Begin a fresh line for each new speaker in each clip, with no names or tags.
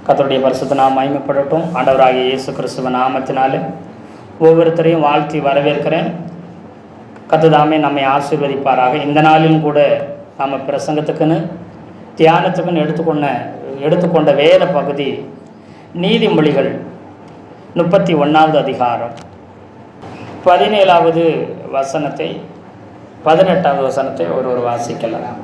கர்த்தருடைய பரிசுத்த நாமம் மகிமைப்படட்டும். ஆண்டவராகிய இயேசு கிறிஸ்துவ நாமத்தினாலே ஒவ்வொருத்தரையும் வாழ்த்தி வரவேற்கிறேன். கர்த்தர் நம்மை ஆசீர்வதிப்பாராக. இந்த நாளிலும் கூட நாம் பிரசங்கத்துக்குன்னு தியானத்துக்குன்னு எடுத்துக்கொண்ட வேத பகுதி நீதிமொழிகள் 31வது அதிகாரம் 17வது வசனத்தை 18வது வசனத்தை ஒருவர் வாசிக்கலாம்.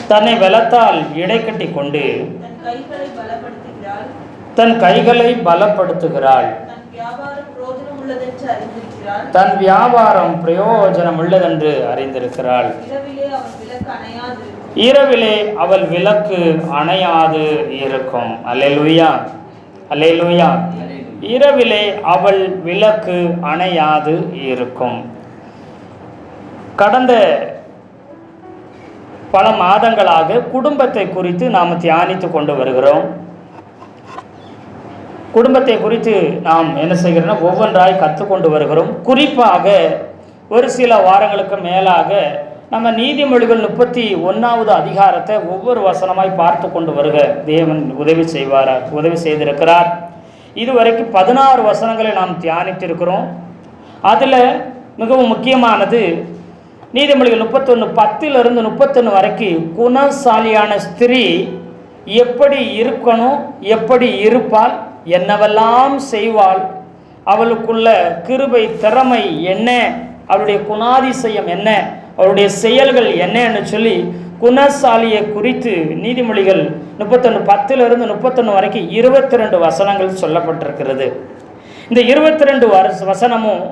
தன்னை பலத்தால் இடைக்கட்டி கொண்டு தன் கைகளை பலப்படுத்துகிறாள். தன் வியாபாரம் பிரயோஜனம் உள்ளதென்று அறிந்திருக்கிறாள். இரவிலே அவள் விளக்கு அணையாது இருக்கும். அல்லேலூயா, அல்லேலூயா. இரவிலே அவள் விளக்கு அணையாது இருக்கும். கடந்த பல மாதங்களாக குடும்பத்தை குறித்து நாம் தியானித்து கொண்டு வருகிறோம். குடும்பத்தை குறித்து நாம் என்ன செய்கிறோம்னா ஒவ்வொன்றாய் கற்றுக்கொண்டு வருகிறோம். குறிப்பாக ஒரு சில வாரங்களுக்கு மேலாக நம்ம நீதிமொழிகள் 31வது அதிகாரத்தை ஒவ்வொரு வசனமாய் பார்த்து கொண்டு வருக தேவன் உதவி செய்திருக்கிறார். இதுவரைக்கும் 16 வசனங்களை நாம் தியானித்திருக்கிறோம். அதில் மிகவும் முக்கியமானது நீதிமொழிகள் 31:10 31 வரைக்கும் குணசாலியான ஸ்திரீ எப்படி இருக்கணும், எப்படி இருப்பாள், என்னவெல்லாம் செய்வாள், அவளுக்குள்ள கிருபை திறமை என்ன, அவளுடைய குணாதிசயம் என்ன, அவளுடைய செயல்கள் என்னன்னு சொல்லி குணசாலியை குறித்து நீதிமொழிகள் 31:10 31 வரைக்கும் 22 வசனங்கள் சொல்லப்பட்டிருக்கிறது. இந்த 22 வசனமும்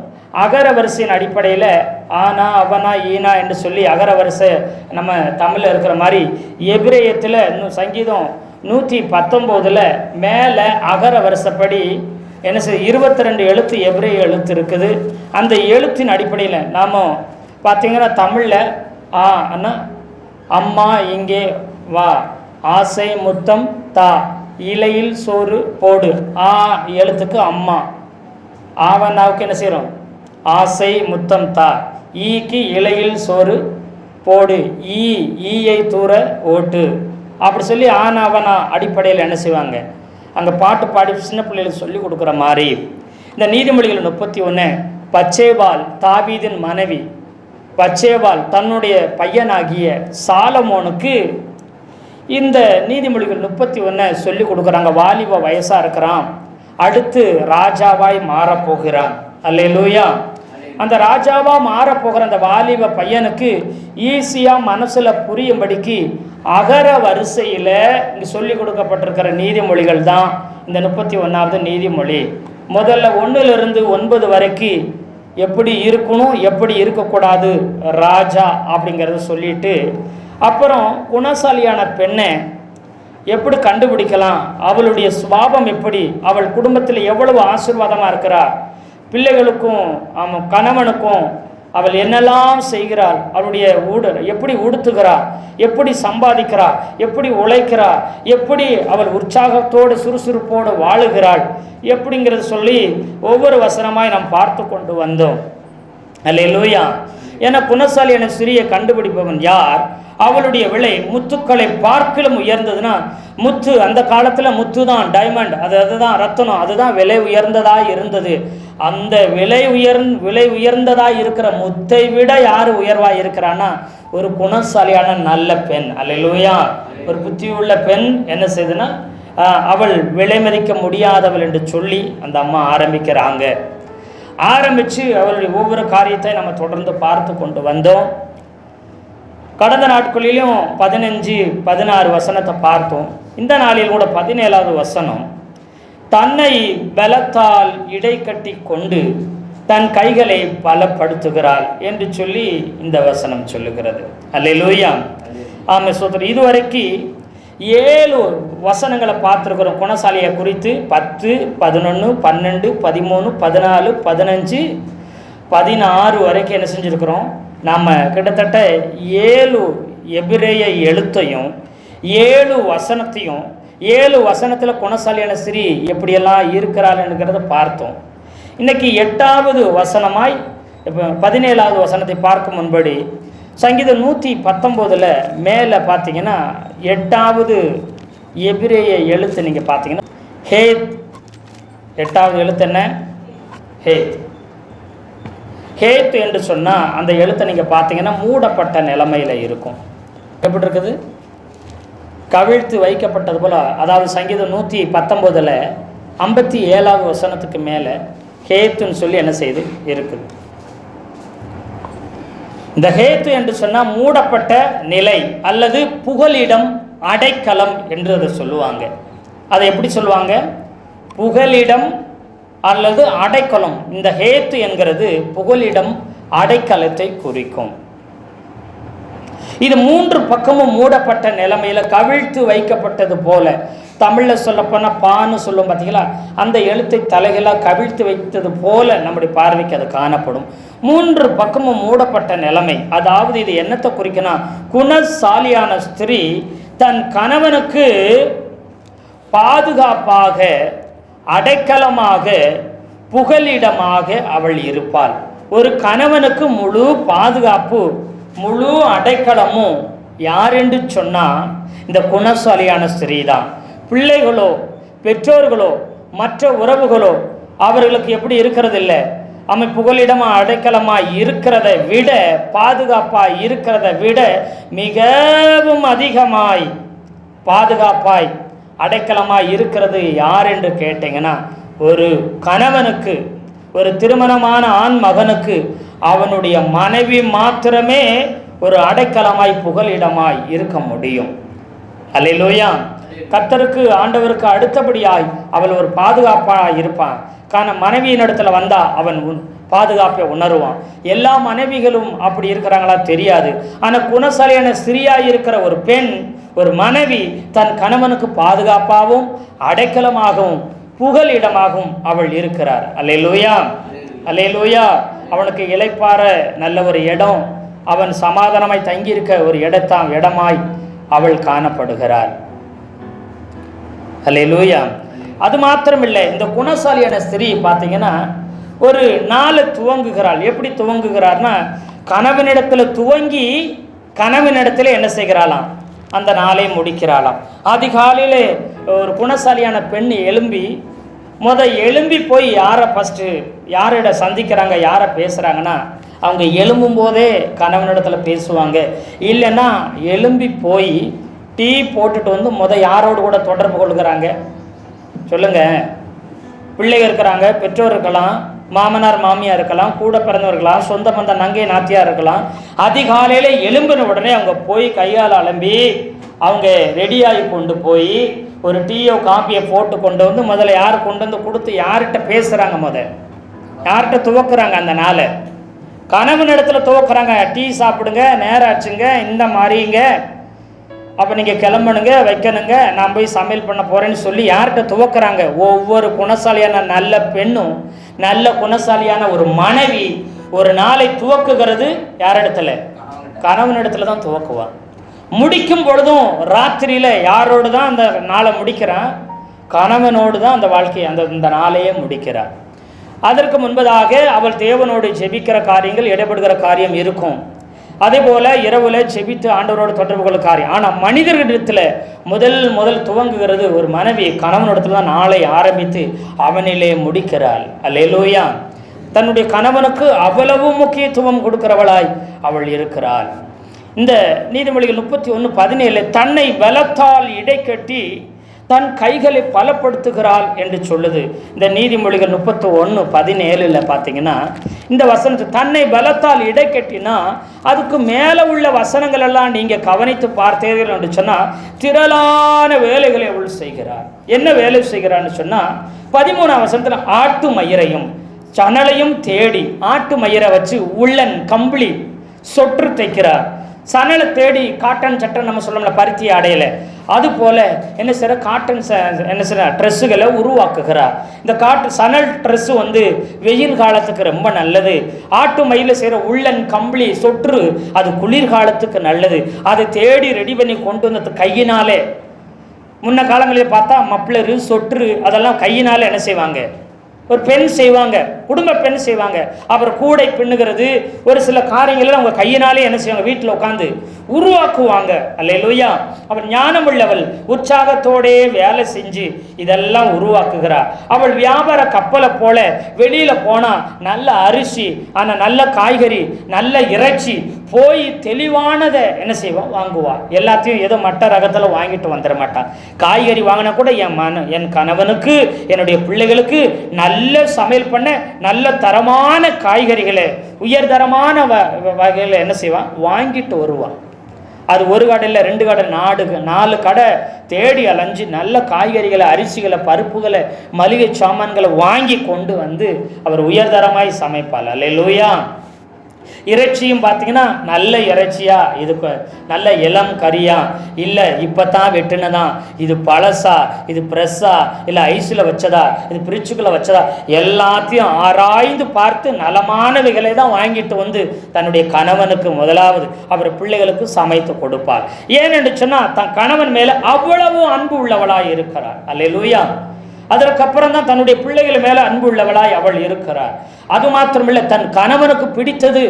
அகர வரிசையின் அடிப்படையில் ஆனா அவனா ஈனா என்று சொல்லி அகர வரிசை நம்ம தமிழில் இருக்கிற மாதிரி எபிரேயத்தில் சங்கீதம் 119 மேலே அகர வரிசைப்படி என்ன செய்ய 22 எழுத்து எபிரேய எழுத்து இருக்குது. அந்த எழுத்தின் அடிப்படையில் நாம் பார்த்திங்கன்னா தமிழில் அண்ணா அம்மா இங்கே வா, ஆசை முத்தம் தா, இலையில் சோறு போடு, எழுத்துக்கு அம்மா, ஆவனாவுக்கு என்ன செய்கிறோம் ஆசை முத்தம் தா, ஈக்கு இலையில் சோறு போடு, ஈயை தூர ஓட்டு, அப்படி சொல்லி ஆனாவனா அடிப்படையில் என்ன செய்வாங்க அங்கே பாட்டு பாடி சின்ன பிள்ளைகளுக்கு சொல்லி கொடுக்குற மாதிரி இந்த நீதிமொழிகள் 31 பச்சேபால் தாவீதின் மனைவி பச்சேபால் தன்னுடைய பையனாகிய சாலமோனுக்கு இந்த நீதிமொழிகள் 31 சொல்லி கொடுக்குறாங்க. வாலிப வயசாக இருக்கிறான், அடுத்து ராஜாவாய் மாறப்போகிறான். அல்லேலூயா. அந்த ராஜாவா மாறப்போகிற அந்த வாலிப பையனுக்கு ஈஸியாக மனசில் புரியும்படிக்கு அகர வரிசையில் இங்கே சொல்லி கொடுக்கப்பட்டிருக்கிற நீதிமொழிகள் தான் இந்த 31வது நீதிமொழி. முதல்ல 1லிருந்து 9 வரைக்கும் எப்படி இருக்கணும், எப்படி இருக்கக்கூடாது ராஜா அப்படிங்கிறத சொல்லிட்டு, அப்புறம் குணசாலியான பெண்ணை எப்படி கண்டுபிடிக்கலாம், அவளுடைய சுபாவம் எப்படி, அவள் குடும்பத்தில் எவ்வளவு ஆசீர்வாதமாக இருக்கிறார், பிள்ளைகளுக்கும் கணவனுக்கும் அவள் என்னெல்லாம் செய்கிறாள், அவளுடைய எப்படி உடுத்துகிறாள், எப்படி சம்பாதிக்கிறாள், எப்படி உழைக்கிறாள், எப்படி அவள் உற்சாகத்தோடு சுறுசுறுப்போடு வாழுகிறாள் எப்படிங்கிறது சொல்லி ஒவ்வொரு வசனமாய் நாம் பார்த்து கொண்டு வந்தோம். அல்லேலூயா. ஏன்னா குணசாலியான ஸ்திரியை கண்டுபிடிப்பவன் யார், அவளுடைய விலை முத்துக்களை பார்க்கிலும் உயர்ந்ததுன்னா, முத்து அந்த காலத்தில் முத்து தான் டைமண்ட், அதுதான் ரத்தனம், அதுதான் விலை உயர்ந்ததாக இருந்தது. அந்த விலை உயர்ந்ததாக இருக்கிற முத்தை விட யார் உயர்வாக இருக்கிறான்னா ஒரு குணசாலியான நல்ல பெண். அல்லேலூயா. ஒரு புத்தியுள்ள பெண் என்ன செய்யுதுன்னா அவள் விலை மதிக்க முடியாதவள் என்று சொல்லி அந்த அம்மா ஆரம்பித்து அவளுடைய ஒவ்வொரு காரியத்தை நம்ம தொடர்ந்து பார்த்து கொண்டு வந்தோம். கடந்த நாட்களிலும் 15 16 வசனத்தை பார்த்தோம். இந்த நாளில் கூட 17வது வசனம், தன்னை பலத்தால் இடைக்கட்டி கொண்டு தன் கைகளை பலப்படுத்துகிறாள் என்று சொல்லி இந்த வசனம் சொல்லுகிறது. அல்லேலூயா. ஆமாம் சோதரர், இதுவரைக்கும் 7 வசனங்களை பார்த்துருக்குறோம் குணசாலியை குறித்து. 10 11 12 13 14 15 16 வரைக்கும் என்ன செஞ்சுருக்கிறோம், நாம் கிட்டத்தட்ட 7 எபிரேய எழுத்தையும் 7 வசனத்தையும் 7 வசனத்தில் குணசாலியான ஸ்திரீ எப்படியெல்லாம் இருக்கிறாள்ங்கிறத பார்த்தோம். இன்றைக்கி 8வது வசனமாய் இப்போ 17வது வசனத்தை பார்க்கும் முன்படி சங்கீதம் 119 மேலே பார்த்தீங்கன்னா 8வது எபிரேய எழுத்து நீங்கள் பார்த்தீங்கன்னா ஹேத். 8வது எழுத்து என்ன? ஹேத். ஹேத் என்று சொன்னால் அந்த எழுத்தை நீங்கள் பார்த்தீங்கன்னா மூடப்பட்ட நிலைமையில் இருக்கும். எப்படி இருக்குது? கவிழ்த்து வைக்கப்பட்டது போல். அதாவது சங்கீதம் 119 57வது வசனத்துக்கு மேலே ஹேத்துன்னு சொல்லி என்ன செய்து இருக்குது. இந்த ஹேத்து என்று சொன்னால் மூடப்பட்ட நிலை அல்லது புகலிடம், அடைக்கலம் என்று அதை சொல்லுவாங்க. அதை எப்படி சொல்லுவாங்க? புகலிடம் அல்லது அடைக்கலம். இந்த ஹேத்து என்கிறது புகலிடம், அடைக்கலத்தை குறிக்கும். இது 3 பக்கமும் மூடப்பட்ட நிலைமையில் கவிழ்த்து வைக்கப்பட்டது போல. தமிழில் சொல்லப்போனால் பான்னு சொல்லும் பார்த்தீங்களா, அந்த எழுத்தை தலைகளாக கவிழ்த்து வைத்தது போல நம்முடைய பார்வைக்கு அது காணப்படும். 3 பக்கமும் மூடப்பட்ட நிலைமை. அதாவது இது என்னத்தை குறிக்கணும்? குணசாலியான ஸ்திரீ தன் கணவனுக்கு பாதுகாப்பாக, அடைக்கலமாக, புகலிடமாக அவள் இருப்பாள். ஒரு கணவனுக்கு முழு பாதுகாப்பு, முழு அடைக்கலமும் யார் என்று சொன்னால் இந்த குணசாலியான ஸ்திரீ தான். பிள்ளைகளோ, பெற்றோர்களோ, மற்ற உறவுகளோ அவர்களுக்கு எப்படி இருக்கிறது இல்லை, அவன் புகலிடமாக அடைக்கலமாக இருக்கிறத விட, பாதுகாப்பாய் இருக்கிறத விட மிகவும் அதிகமாய் பாதுகாப்பாய் அடைக்கலமாய் இருக்கிறது யார் என்று கேட்டீங்கன்னா, ஒரு கணவனுக்கு, ஒரு திருமணமான ஆண் மகனுக்கு அவனுடைய மனைவி மாத்திரமே ஒரு அடைக்கலமாய் புகலிடமாய் இருக்க முடியும். அல்லேலூயா. கர்த்தருக்கு, ஆண்டவருக்கு அடுத்தபடியாய் அவள் ஒரு பாதுகாப்பாக இருப்பான். காரணம் மனைவியின் இடத்துல வந்தா அவன் பாதுகாப்பை உணருவான். எல்லா மனைவிகளும் அப்படி இருக்கிறாங்களா தெரியாது. ஆனால் குணசாலியான ஸ்திரியாய் இருக்கிற ஒரு பெண், ஒரு மனைவி தன் கணவனுக்கு பாதுகாப்பாகவும் அடைக்கலமாகவும் புகலிடமாகவும் அவள் இருக்கிறார். அல்லேலூயா, அல்லேலூயா. அவனுக்கு இளைப்பாற நல்ல ஒரு இடம், அவன் சமாதானமாய் தங்கியிருக்க ஒரு இடமாய் அவள் காணப்படுகிறாள். அல்லேலூயா. அது மாத்திரமில்லை, இந்த குணசாலியான ஸ்திரீ பார்த்தீங்கன்னா ஒரு நாளை துவங்குகிறாள். எப்படி துவங்குகிறார்னா, கணவனிடத்தில் துவங்கி கணவனிடத்தில் என்ன செய்கிறாளாம்? அந்த நாளை முடிக்கிறாளாம். அதிகாலையில் ஒரு குணசாலியான பெண் எழும்பி போய் யாரிட சந்திக்கிறாங்க, யாரை பேசுகிறாங்கன்னா, அவங்க எழும்பும் போதே கணவனிடத்தில் பேசுவாங்க. இல்லைன்னா எழும்பி போய் டீ போட்டுட்டு வந்து யாரோடு கூட தொடர்பு கொள்கிறாங்க சொல்லுங்க? பிள்ளைகள் இருக்கிறாங்க, பெற்றோர் இருக்கலாம், மாமனார் மாமியார் இருக்கலாம், கூட பிறந்தவர்களாம், சொந்த பந்த நங்கை நாத்தியார் இருக்கலாம். அதிகாலையில் எழும்பின உடனே அவங்க போய் கையால் அலம்பி அவங்க ரெடியாகி கொண்டு போய் ஒரு டீயோ காப்பியை போட்டு கொண்டு வந்து முதல்ல யார் கொண்டு வந்து கொடுத்து யார்கிட்ட பேசுகிறாங்க, யார்கிட்ட துவக்குறாங்க அந்த நாளை? கணவன் இடத்துல துவக்குறாங்க. டீ சாப்பிடுங்க, நேரம் ஆச்சுங்க, இந்த மாதிரிங்க, அப்போ நீங்கள் கிளம்பணுங்க, வைக்கணுங்க, நான் போய் சமையல் பண்ண போகிறேன்னு சொல்லி யார்கிட்ட துவக்குறாங்க? ஒவ்வொரு குணசாலியான நல்ல பெண்ணும், நல்ல குணசாலியான ஒரு மனைவி ஒரு நாளை துவக்குகிறது யாரிடத்துல? கணவனிடத்துல தான் துவக்குவான். முடிக்கும் பொழுதும் ராத்திரியில் யாரோடு தான் அந்த நாளை முடிக்கிறான்? கணவனோடு தான் அந்த வாழ்க்கையை, இந்த நாளையே முடிக்கிறான். அதற்கு முன்பதாக அவள் தேவனோடு ஜெபிக்கிற காரியங்கள், இடைபடுகிற காரியம் இருக்கும். அதே போல் இரவில் ஜெபித்து ஆண்டவரோடு தொடர்பு கொள்ள காரியம். ஆனால் மனிதர்களிடத்தில் முதல் துவங்குகிறது ஒரு மனைவி கணவனிடத்தில் தான் நாளை ஆரம்பித்து அவனிலே முடிக்கிறாள். அல்லேலூயா. தன்னுடைய கணவனுக்கு அவ்வளவு முக்கியத்துவம் கொடுக்கிறவளாய் அவள் இருக்கிறாள். இந்த நீதிமொழிகள் 31:17 தன்னை பலத்தால் இடைக்கட்டி தன் கைகளை பலப்படுத்துகிறாள் என்று சொல்லுது. இந்த நீதிமொழிகள் 31:17 பார்த்தீங்கன்னா இந்த வசனத்தை தன்னை பலத்தால் இடைக்கட்டினா அதுக்கு மேலே உள்ள வசனங்கள் எல்லாம் நீங்கள் கவனித்து பார்த்தீர்கள் என்று சொன்னால் திரளான வேலைகளை அவள் செய்கிறார். என்ன வேலை செய்கிறான்னு சொன்னால் 13ஆம் வசனத்தில் ஆட்டு மயிரையும் சணலையும் தேடி ஆட்டு மயிரை வச்சு உள்ளன் கம்பளி சொற்று தைக்கிறார். சணலை தேடி காட்டன் சட்டை நம்ம சொல்லணும்ல, பருத்தி அடையலை, அதுபோல் என்ன செய்கிற காட்டன் என்ன செய்கிற ட்ரெஸ்ஸுகளை உருவாக்குகிறார். இந்த சணல் ட்ரெஸ்ஸு வெயில் காலத்துக்கு ரொம்ப நல்லது. ஆட்டு மயில செய்கிற உள்ளன் கம்பளி சொற்று அது குளிர்காலத்துக்கு நல்லது. அதை தேடி ரெடி பண்ணி கொண்டு வந்தது கையினாலே. முன்ன காலங்களில் பார்த்தா மப்ளரு சொற்று அதெல்லாம் கையினால் என்ன செய்வாங்க? ஒரு பெண் செய்வாங்க, குடும்ப பெண் செய்வாங்க. அப்புறம் கூடை பின்னுகிறது, ஒரு சில காரியங்களை அவங்க கையினாலே என்ன செய்வாங்க, வீட்டில் உட்காந்து உருவாக்குவாங்க. அல்லேலூயா. அவள் ஞானம் உள்ளவள், உற்சாகத்தோடே வேலை செஞ்சு இதெல்லாம் உருவாக்குகிறார். அவள் வியாபார கப்பலை போல வெளியில போனா நல்ல அரிசி, ஆனால் நல்ல காய்கறி, நல்ல இறைச்சி போய் தெளிவானதை என்ன செய்வான், வாங்குவா. எல்லாத்தையும் ஏதோ மட்ட ரகத்தில் வாங்கிட்டு வந்துட மாட்டான். காய்கறி வாங்கினா கூட என் கணவனுக்கு, என்னுடைய பிள்ளைகளுக்கு நல்ல சமையல் பண்ண நல்ல தரமான காய்கறிகளை, உயர்தரமான வகையில் என்ன செய்வான், வாங்கிட்டு வருவான். அது ஒரு கடை இல்லை, 2 கடை, 4 கடை தேடி அலைஞ்சு நல்ல காய்கறிகளை, அரிசிகளை, பருப்புகளை, மளிகை சாமான்களை வாங்கி கொண்டு வந்து அவர் உயர்தரமாய் சமைப்பாள். அல்லேலூயா. இறைச்சியும் பார்த்தீங்கன்னா நல்ல இறைச்சியா, இது நல்ல இளம் கறியா, இல்லை இப்போ தான் வெட்டுனதான், இது பழசா, இது ப்ரெஸ்ஸா, இல்லை ஐஸில் வச்சதா, இது பிரிட்ஜுக்குள்ளே வச்சதா, எல்லாத்தையும் ஆராய்ந்து பார்த்து நலமானவைகளை தான் வாங்கிட்டு வந்து தன்னுடைய கணவனுக்கு முதலாவது அவர் பிள்ளைகளுக்கு சமைத்து கொடுப்பார். ஏனென்று சொன்னால் தன் கணவன் மேலே அவ்வளவு அன்பு உள்ளவளாய் இருக்கிறார். அல்லேலூயா. அதற்கப்புறம் தான் தன்னுடைய பிள்ளைகள் மேலே அன்பு உள்ளவளாய் அவள் இருக்கிறார். அது மாத்திரமில்லை, தன் கணவனுக்கு பிடித்தது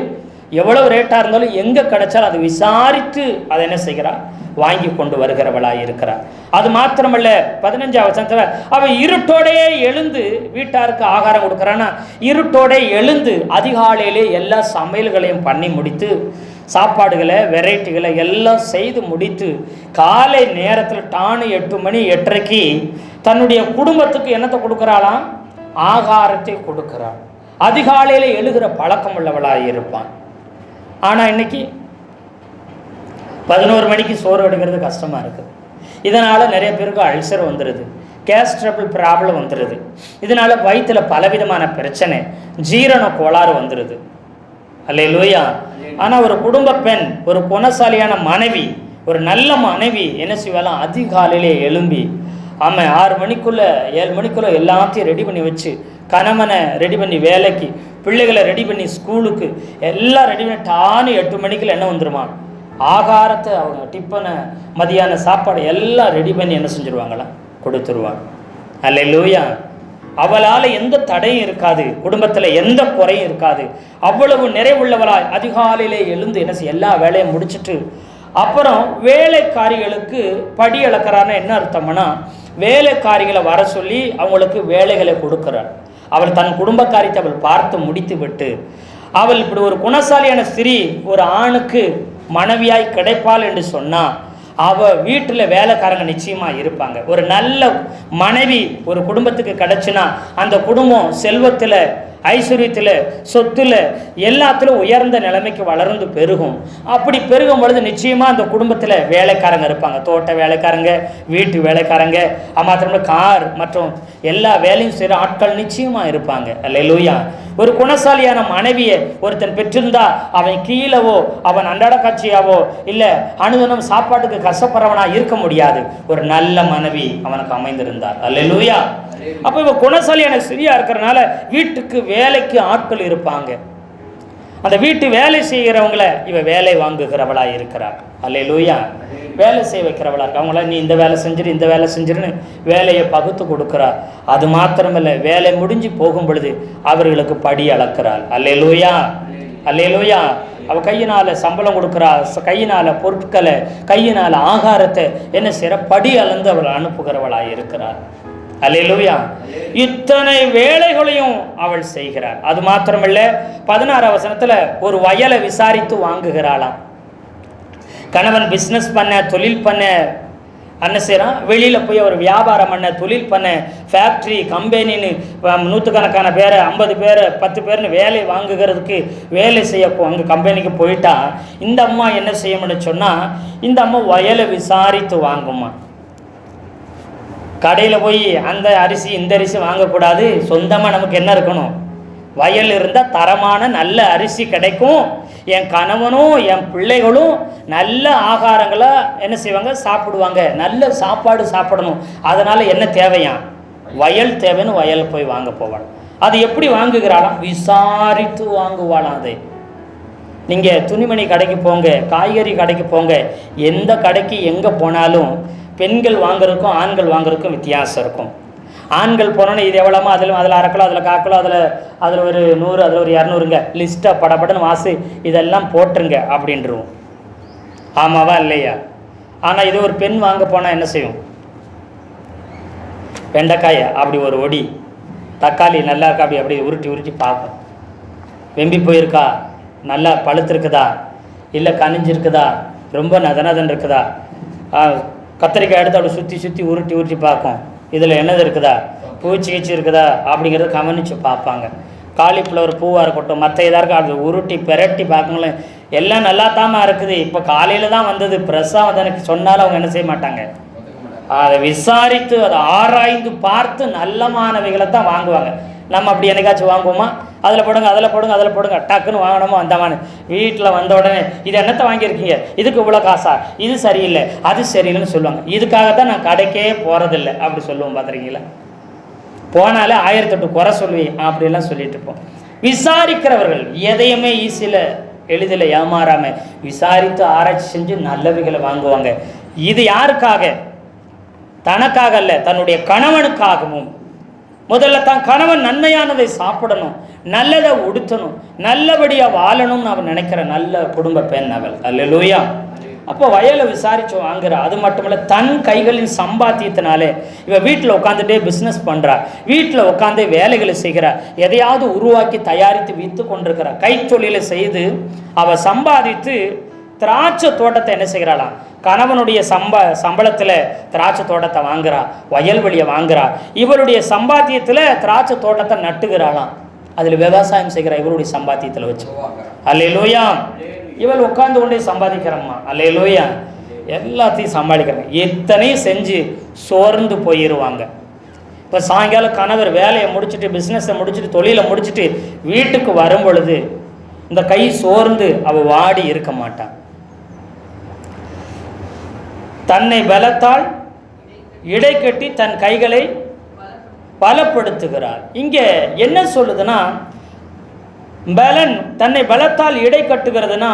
எவ்வளவு ரேட்டாக இருந்தாலும் எங்கே கிடைச்சாலும் அதை விசாரித்து அதை என்ன செய்கிறார், வாங்கி கொண்டு வருகிறவளாய் இருக்கிறார். அது மாத்திரமல்ல, 15ஆம் வசனத்தில் அவள் இருட்டோடே எழுந்து வீட்டாருக்கு ஆகாரம் கொடுக்குறான்னா, இருட்டோடே எழுந்து அதிகாலையிலே எல்லா சமையல்களையும் பண்ணி முடித்து, சாப்பாடுகளை, வெரைட்டிகளை எல்லாம் செய்து முடித்து, காலை நேரத்தில் டானு 8 மணி 8:30க்கு தன்னுடைய குடும்பத்துக்கு என்னத்தை கொடுக்குறாளாம், ஆகாரத்தை கொடுக்கிறாள். அதிகாலையில் எழுகிற பழக்கம் உள்ளவளாக இருப்பான். ஆனால் இன்னைக்கு 11 மணிக்கு சோறு எடுக்கிறது கஷ்டமாக இருக்குது. இதனால் நிறைய பேருக்கு அல்சர் வந்துடுது, கேஸ் ட்ரபிள் ப்ராப்ளம் வந்துடுது. இதனால் வயிற்றில் பலவிதமான பிரச்சனை, ஜீரண கோளாறு வந்துடுது. அல்லேலூயா. ஆனால் ஒரு குடும்ப பெண், ஒரு குணசாலியான மனைவி, ஒரு நல்ல மனைவி என்ன செய்வாலாம், அதிகாலையிலே எழும்பி 6 மணிக்குள்ளே 7 மணிக்குள்ளே எல்லாத்தையும் ரெடி பண்ணி வச்சு, கணவனை ரெடி பண்ணி வேலைக்கு, பிள்ளைகளை ரெடி பண்ணி ஸ்கூலுக்கு எல்லாம் ரெடி பண்ணி டானு 8 மணிக்குள்ள என்ன வந்துடுமா, ஆகாரத்தை அவங்க டிஃபனை, மதியான சாப்பாடு எல்லாம் ரெடி பண்ணி என்ன செஞ்சுருவாங்களாம், கொடுத்துருவாங்க. அல்லேலூயா. அவளால் எந்த தடையும் இருக்காது, குடும்பத்தில் எந்த குறையும் இருக்காது. அவ்வளவு நிறைவுள்ளவளாய் அதிகாலையிலே எழுந்து என்ன செய்ய, எல்லா வேலையும் முடிச்சுட்டு அப்புறம் வேலைக்காரிகளுக்கு படி அளக்கிறான்னு என்ன அர்த்தம்னா, வேலைக்காரிகளை வர சொல்லி அவங்களுக்கு வேலைகளை கொடுக்கிறார். அவள் தன் குடும்ப காரியத்தை அவள் பார்த்து முடித்து விட்டு, அவள் இப்படி ஒரு குணசாலியான ஸ்திரீ ஒரு ஆணுக்கு மனைவியாய் கிடைப்பாள் என்று சொன்னால், அவள் வீட்டில் வேலைக்காரங்க நிச்சயமாக இருப்பாங்க. ஒரு நல்ல மனைவி ஒரு குடும்பத்துக்கு கிடைச்சுன்னா அந்த குடும்பம் செல்வத்தில், ஐஸ்வர்யத்தில், சொத்தில், எல்லாத்திலும் உயர்ந்த நிலைமைக்கு வளர்ந்து பெருகும். அப்படி பெருகும் பொழுது நிச்சயமாக அந்த குடும்பத்தில் வேலைக்காரங்க இருப்பாங்க. தோட்ட வேலைக்காரங்க, வீட்டு வேலைக்காரங்க, மாத்திரமே கார் மற்றும் எல்லா வேலையும் செய்கிற ஆட்கள் நிச்சயமாக இருப்பாங்க. அல்லேலூயா. ஒரு குணசாலியான மனைவியை ஒருத்தன் பெற்றிருந்தா அவன் கீழவோ, அவன் அன்றாட காட்சியாவோ, இல்லை அனுதினம் சாப்பாட்டுக்கு கஷ்டப்படுறவனா இருக்க முடியாது. ஒரு நல்ல மனைவி அவனுக்கு அமைந்திருந்தார். அல்லேலூயா. அப்போ இவன் குணசாலியான ஸ்திரியா இருக்கிறனால வீட்டுக்கு வேலைக்கு ஆட்கள் இருப்பாங்க. அந்த வீட்டு வேலை செய்கிறவங்கள இவ வேலை வாங்குகிறவளா இருக்கிறார். அல்லேலூயா. வேலை செய்ய வைக்கிறவளா இருக்கு. அவங்கள நீ இந்த வேலை செஞ்சிரு, இந்த வேலை செஞ்சிருன்னு வேலையை பகுத்து கொடுக்கிறார். அது மாத்திரமில்லை, வேலை முடிஞ்சு போகும் பொழுது அவர்களுக்கு படி அளக்கிறாள். அல்லேலூயா. அல்லேலூயா. அவள் கையினால் சம்பளம் கொடுக்குறா, கையினால் பொருட்களை, கையினால் ஆகாரத்தை என்ன செய்கிற, படி அளந்து அவள் அனுப்புகிறவளாக இருக்கிறார். அல்லேலூயா. இத்தனை வேலைகளையும் அவள் செய்கிறாள். அது மாத்திரமல்ல, 16ஆம் வசனத்தில் ஒரு வயலை விசாரித்து வாங்குகிறாளாம். கணவன் பிஸ்னஸ் பண்ண, தொழில் பண்ண என்ன செய்கிறான், வெளியில் போய் ஒரு வியாபாரம் பண்ண, தொழில் பண்ண, ஃபேக்ட்ரி, கம்பெனின்னு 100கணக்கான பேரை, 50 பேரை, 10 பேர்னு வேலை வாங்குகிறதுக்கு வேலை செய்ய அங்கே கம்பெனிக்கு போயிட்டா, இந்த அம்மா என்ன செய்யணும்னு சொன்னால், இந்த அம்மா வயலை விசாரித்து வாங்குமா. கடையில் போய் அந்த அரிசி இந்த அரிசி வாங்கக்கூடாது. சொந்தமாக நமக்கு என்ன இருக்கணும், வயல் இருந்தால் தரமான நல்ல அரிசி கிடைக்கும். என் கணவனும் என் பிள்ளைகளும் நல்ல ஆகாரங்களை என்ன செய்வாங்க, சாப்பிடுவாங்க. நல்ல சாப்பாடு சாப்பிடணும். அதனால் என்ன தேவையாம், வயல் தேவைன்னு வயல் போய் வாங்க போவாள். அது எப்படி வாங்குகிறாளாம், விசாரித்து வாங்குவாளாம். அதை நீங்கள் துணிமணி கடைக்கு போங்க, காய்கறி கடைக்கு போங்க, எந்த கடைக்கு எங்கே போனாலும் பெண்கள் வாங்குறதுக்கும் ஆண்கள் வாங்குறதுக்கும் வித்தியாசம் இருக்கும். ஆண்கள் போனோன்னே இது எவ்வளோமா, அதில் அரை கிலோ, அதில் 1/4 கிலோ, அதில் ஒரு 100, அதில் ஒரு 200ங்க, லிஸ்ட்டாக படப்படன்னு வாசி இதெல்லாம் போட்டுருங்க அப்படின்றவோம். ஆமாவா இல்லையா? ஆனால் இது ஒரு பெண் வாங்க போனால் என்ன செய்யும்? வெண்டைக்காயை அப்படி ஒரு ஒடி, தக்காளி நல்லா இருக்கா அப்படி உருட்டி பார்க்கும். வெம்பி போயிருக்கா, நல்லா பழுத்திருக்குதா, இல்லை கனிஞ்சிருக்குதா, ரொம்ப நதனதன் இருக்குதா, கத்திரிக்காய் எடுத்து அப்படி சுற்றி உருட்டி பார்க்கும். இதில் என்னது இருக்குதா, பூச்சி இருக்குதா அப்படிங்கிறத கவனித்து பார்ப்பாங்க. காலிஃப்ளவர் பூவாக இருக்கட்டும், மற்ற இதாக இருக்கும், அது உருட்டி பெரட்டி பார்க்கங்களேன். எல்லாம் நல்லா தாமா இருக்குது, இப்போ காலையில் தான் வந்தது, ஃப்ரெஷ்ஷாக வந்து எனக்கு சொன்னாலும் அவங்க என்ன செய்ய மாட்டாங்க, அதை விசாரித்து அதை ஆராய்ந்து பார்த்து நல்லமானவைகளை தான் வாங்குவாங்க. நம்ம அப்படி என்னைக்காச்சும் வாங்குவோமா? அதில் போடுங்க டக்குன்னு வாங்கணுமோ அந்தமான வீட்டில் வந்த உடனே இது என்னத்தை வாங்கியிருக்கீங்க, இதுக்கு இவ்வளோ காசா, இது சரியில்லை அது சரியில்லைன்னு சொல்லுவாங்க. இதுக்காகத்தான் நான் கடைக்கே போகிறதில்லை அப்படி சொல்லுவோம். பார்த்துருக்கீங்களா? போனாலே 1008 குறை சொல்லுவேன் அப்படிலாம் சொல்லிட்டு இருப்போம். விசாரிக்கிறவர்கள் எதையுமே ஈஸியில் எளிதில் ஏமாறாமல் விசாரித்து ஆராய்ச்சி செஞ்சு நல்லவைகளை வாங்குவாங்க. இது யாருக்காக? தனக்காக அல்ல, தன்னுடைய கணவனுக்காகவும். முதல்ல தான் கணவன் நன்மையானதை சாப்பிடணும், நல்லதை உடுத்தணும், நல்லபடியாக வாழணும்னு அவன் நினைக்கிற நல்ல குடும்ப பெண் அவள். அல்லேலூயா. அப்போ வயலை விசாரித்து வாங்குறா. அது மட்டுமல்ல, தன் கைகளின் சம்பாத்தியத்தினாலே இவள் வீட்டில் உட்காந்துட்டே பிஸ்னஸ் பண்ணுறா, வீட்டில் உட்காந்தே வேலைகளை செய்கிறா, எதையாவது உருவாக்கி தயாரித்து விற்று கொண்டிருக்கிறா. கைத்தொழிலை செய்து அவள் சம்பாதித்து திராட்சை தோட்டத்தை என்ன செய்கிறாளாம், கணவனுடைய சம்பளத்தில் திராட்சை தோட்டத்தை வாங்குறா, வயல்வெளியை வாங்குறா. இவருடைய சம்பாத்தியத்தில் திராட்சை தோட்டத்தை நட்டுகிறாளாம், அதில் விவசாயம் செய்கிறா இவருடைய சம்பாத்தியத்தில் வச்சு. அல்லேலூயா. இவள் உட்கார்ந்து கொண்டே சம்பாதிக்கிறம்மா. அல்லேலூயா. எல்லாத்தையும் சமாளிக்கிறாங்க. எத்தனையும் செஞ்சு சோர்ந்து போயிடுவாங்க. இப்போ சாயங்காலம் கணவர் வேலையை முடிச்சுட்டு, பிஸ்னஸை முடிச்சுட்டு, தொழிலை முடிச்சுட்டு வீட்டுக்கு வரும் பொழுது இந்த கை சோர்ந்து அவள் வாடி இருக்க மாட்டான். தன்னை பலத்தால் இடை கட்டி தன் கைகளை பலப்படுத்துகிறார். இங்கே என்ன சொல்லுதுன்னா, பலன் தன்னை பலத்தால் இடை கட்டுகிறதுனா,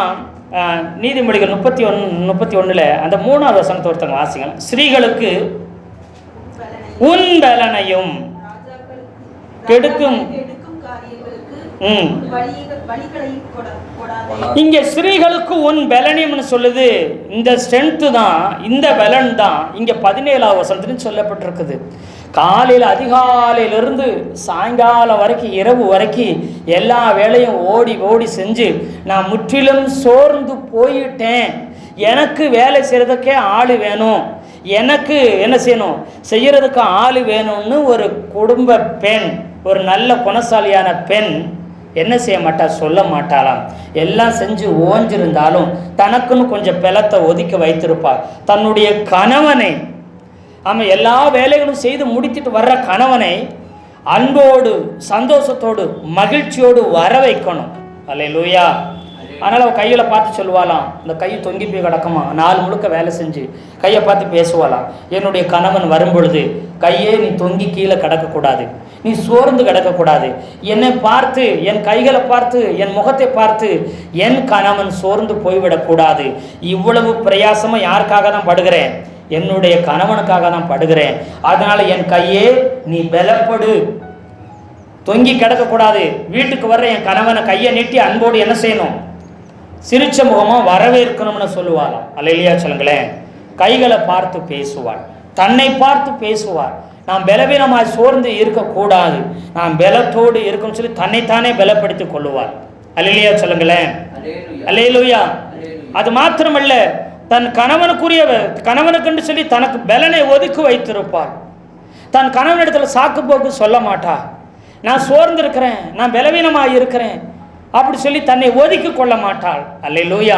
நீதிமொழிகள் 31 அந்த 3வது வசனத்தை ஒருத்தங்க வாசிங்க. ஸ்ரீகளுக்கு உன் பலனையும் கெடுக்கும். இங்க ஸ்ரீகளுக்கு உன் பலனியம்னு சொல்லுது. இந்த ஸ்ட்ரென்த்து தான், இந்த பலன் தான் இங்க 17வது வசனத்துன்னு சொல்லப்பட்டிருக்குது. காலையில் அதிகாலையிலிருந்து சாயங்காலம் வரைக்கும், இரவு வரைக்கும் எல்லா வேலையும் ஓடி செஞ்சு நான் முற்றிலும் சோர்ந்து போயிட்டேன், எனக்கு வேலை செய்கிறதுக்கே ஆள் வேணும், எனக்கு என்ன செய்யணும், செய்கிறதுக்கு ஆள் வேணும்னு ஒரு குடும்ப பெண், ஒரு நல்ல குணசாலியான பெண் என்ன செய்ய மாட்டா, சொல்ல மாட்டாளாம். எல்லாம் செஞ்சு ஓஞ்சிருந்தாலும் தனக்குன்னு கொஞ்சம் பலத்தை ஒதுக்கி வைத்திருப்பாள். தன்னுடைய கணவனை, ஆமாம், எல்லா வேலைகளும் செய்து முடித்துட்டு வர்ற கணவனை அன்போடு சந்தோஷத்தோடு மகிழ்ச்சியோடு வர வைக்கணும். அல்லேலூயா. அதனால் அவள் கையில் பார்த்து சொல்லுவாளாம், இந்த கை தொங்கி போய் கிடக்குமா, நாள் முழுக்க வேலை செஞ்சு கையை பார்த்து பேசுவாளாம், என்னுடைய கணவன் வரும்பொழுது கையே நீ தொங்கி கீழே கிடக்கக்கூடாது, நீ சோர்ந்து கிடக்கக்கூடாது, என்னை பார்த்து, என் கைகளை பார்த்து, என் முகத்தை பார்த்து என் கணவன் சோர்ந்து போய்விடக்கூடாது. இவ்வளவு பிரயாசமாக யாருக்காக தான் படுகிறேன், என்னுடைய கணவனுக்காக தான் படுகிறேன். அதனால என் கையே நீ பலப்படு, தொங்கி கிடக்கக்கூடாது. வீட்டுக்கு வர்ற என் கணவனை கையை நீட்டி அன்போடு என்ன செய்யணும், சிரிச்ச முகமாக வரவேற்கணும்னு சொல்லுவாளாம். அல்லேலூயா சொல்லுங்களேன். கைகளை பார்த்து பேசுவாள், தன்னை பார்த்து பேசுவாள். நாம் பலவீனமாய் சோர்ந்து இருக்கக்கூடாது, நாம் பலத்தோடு இருக்கும்னு சொல்லி தன்னைத்தானே பலப்படுத்தி கொள்ளுவாள். அல்லேலூயா சொல்லுங்களேன். அல்லேலூயா. அது மாத்திரமல்ல, தன் கணவனுக்கு சொல்லி தனக்கு பலனை ஒதுக்கி வைத்திருப்பாள். தன் கணவனிடத்தில் சாக்கு போக்கு சொல்ல மாட்டா, நான் சோர்ந்து இருக்கிறேன், நான் பலவீனமாக இருக்கிறேன் அப்படி சொல்லி தன்னை ஒதுக்கி கொள்ள மாட்டாள். அல்லேலூயா.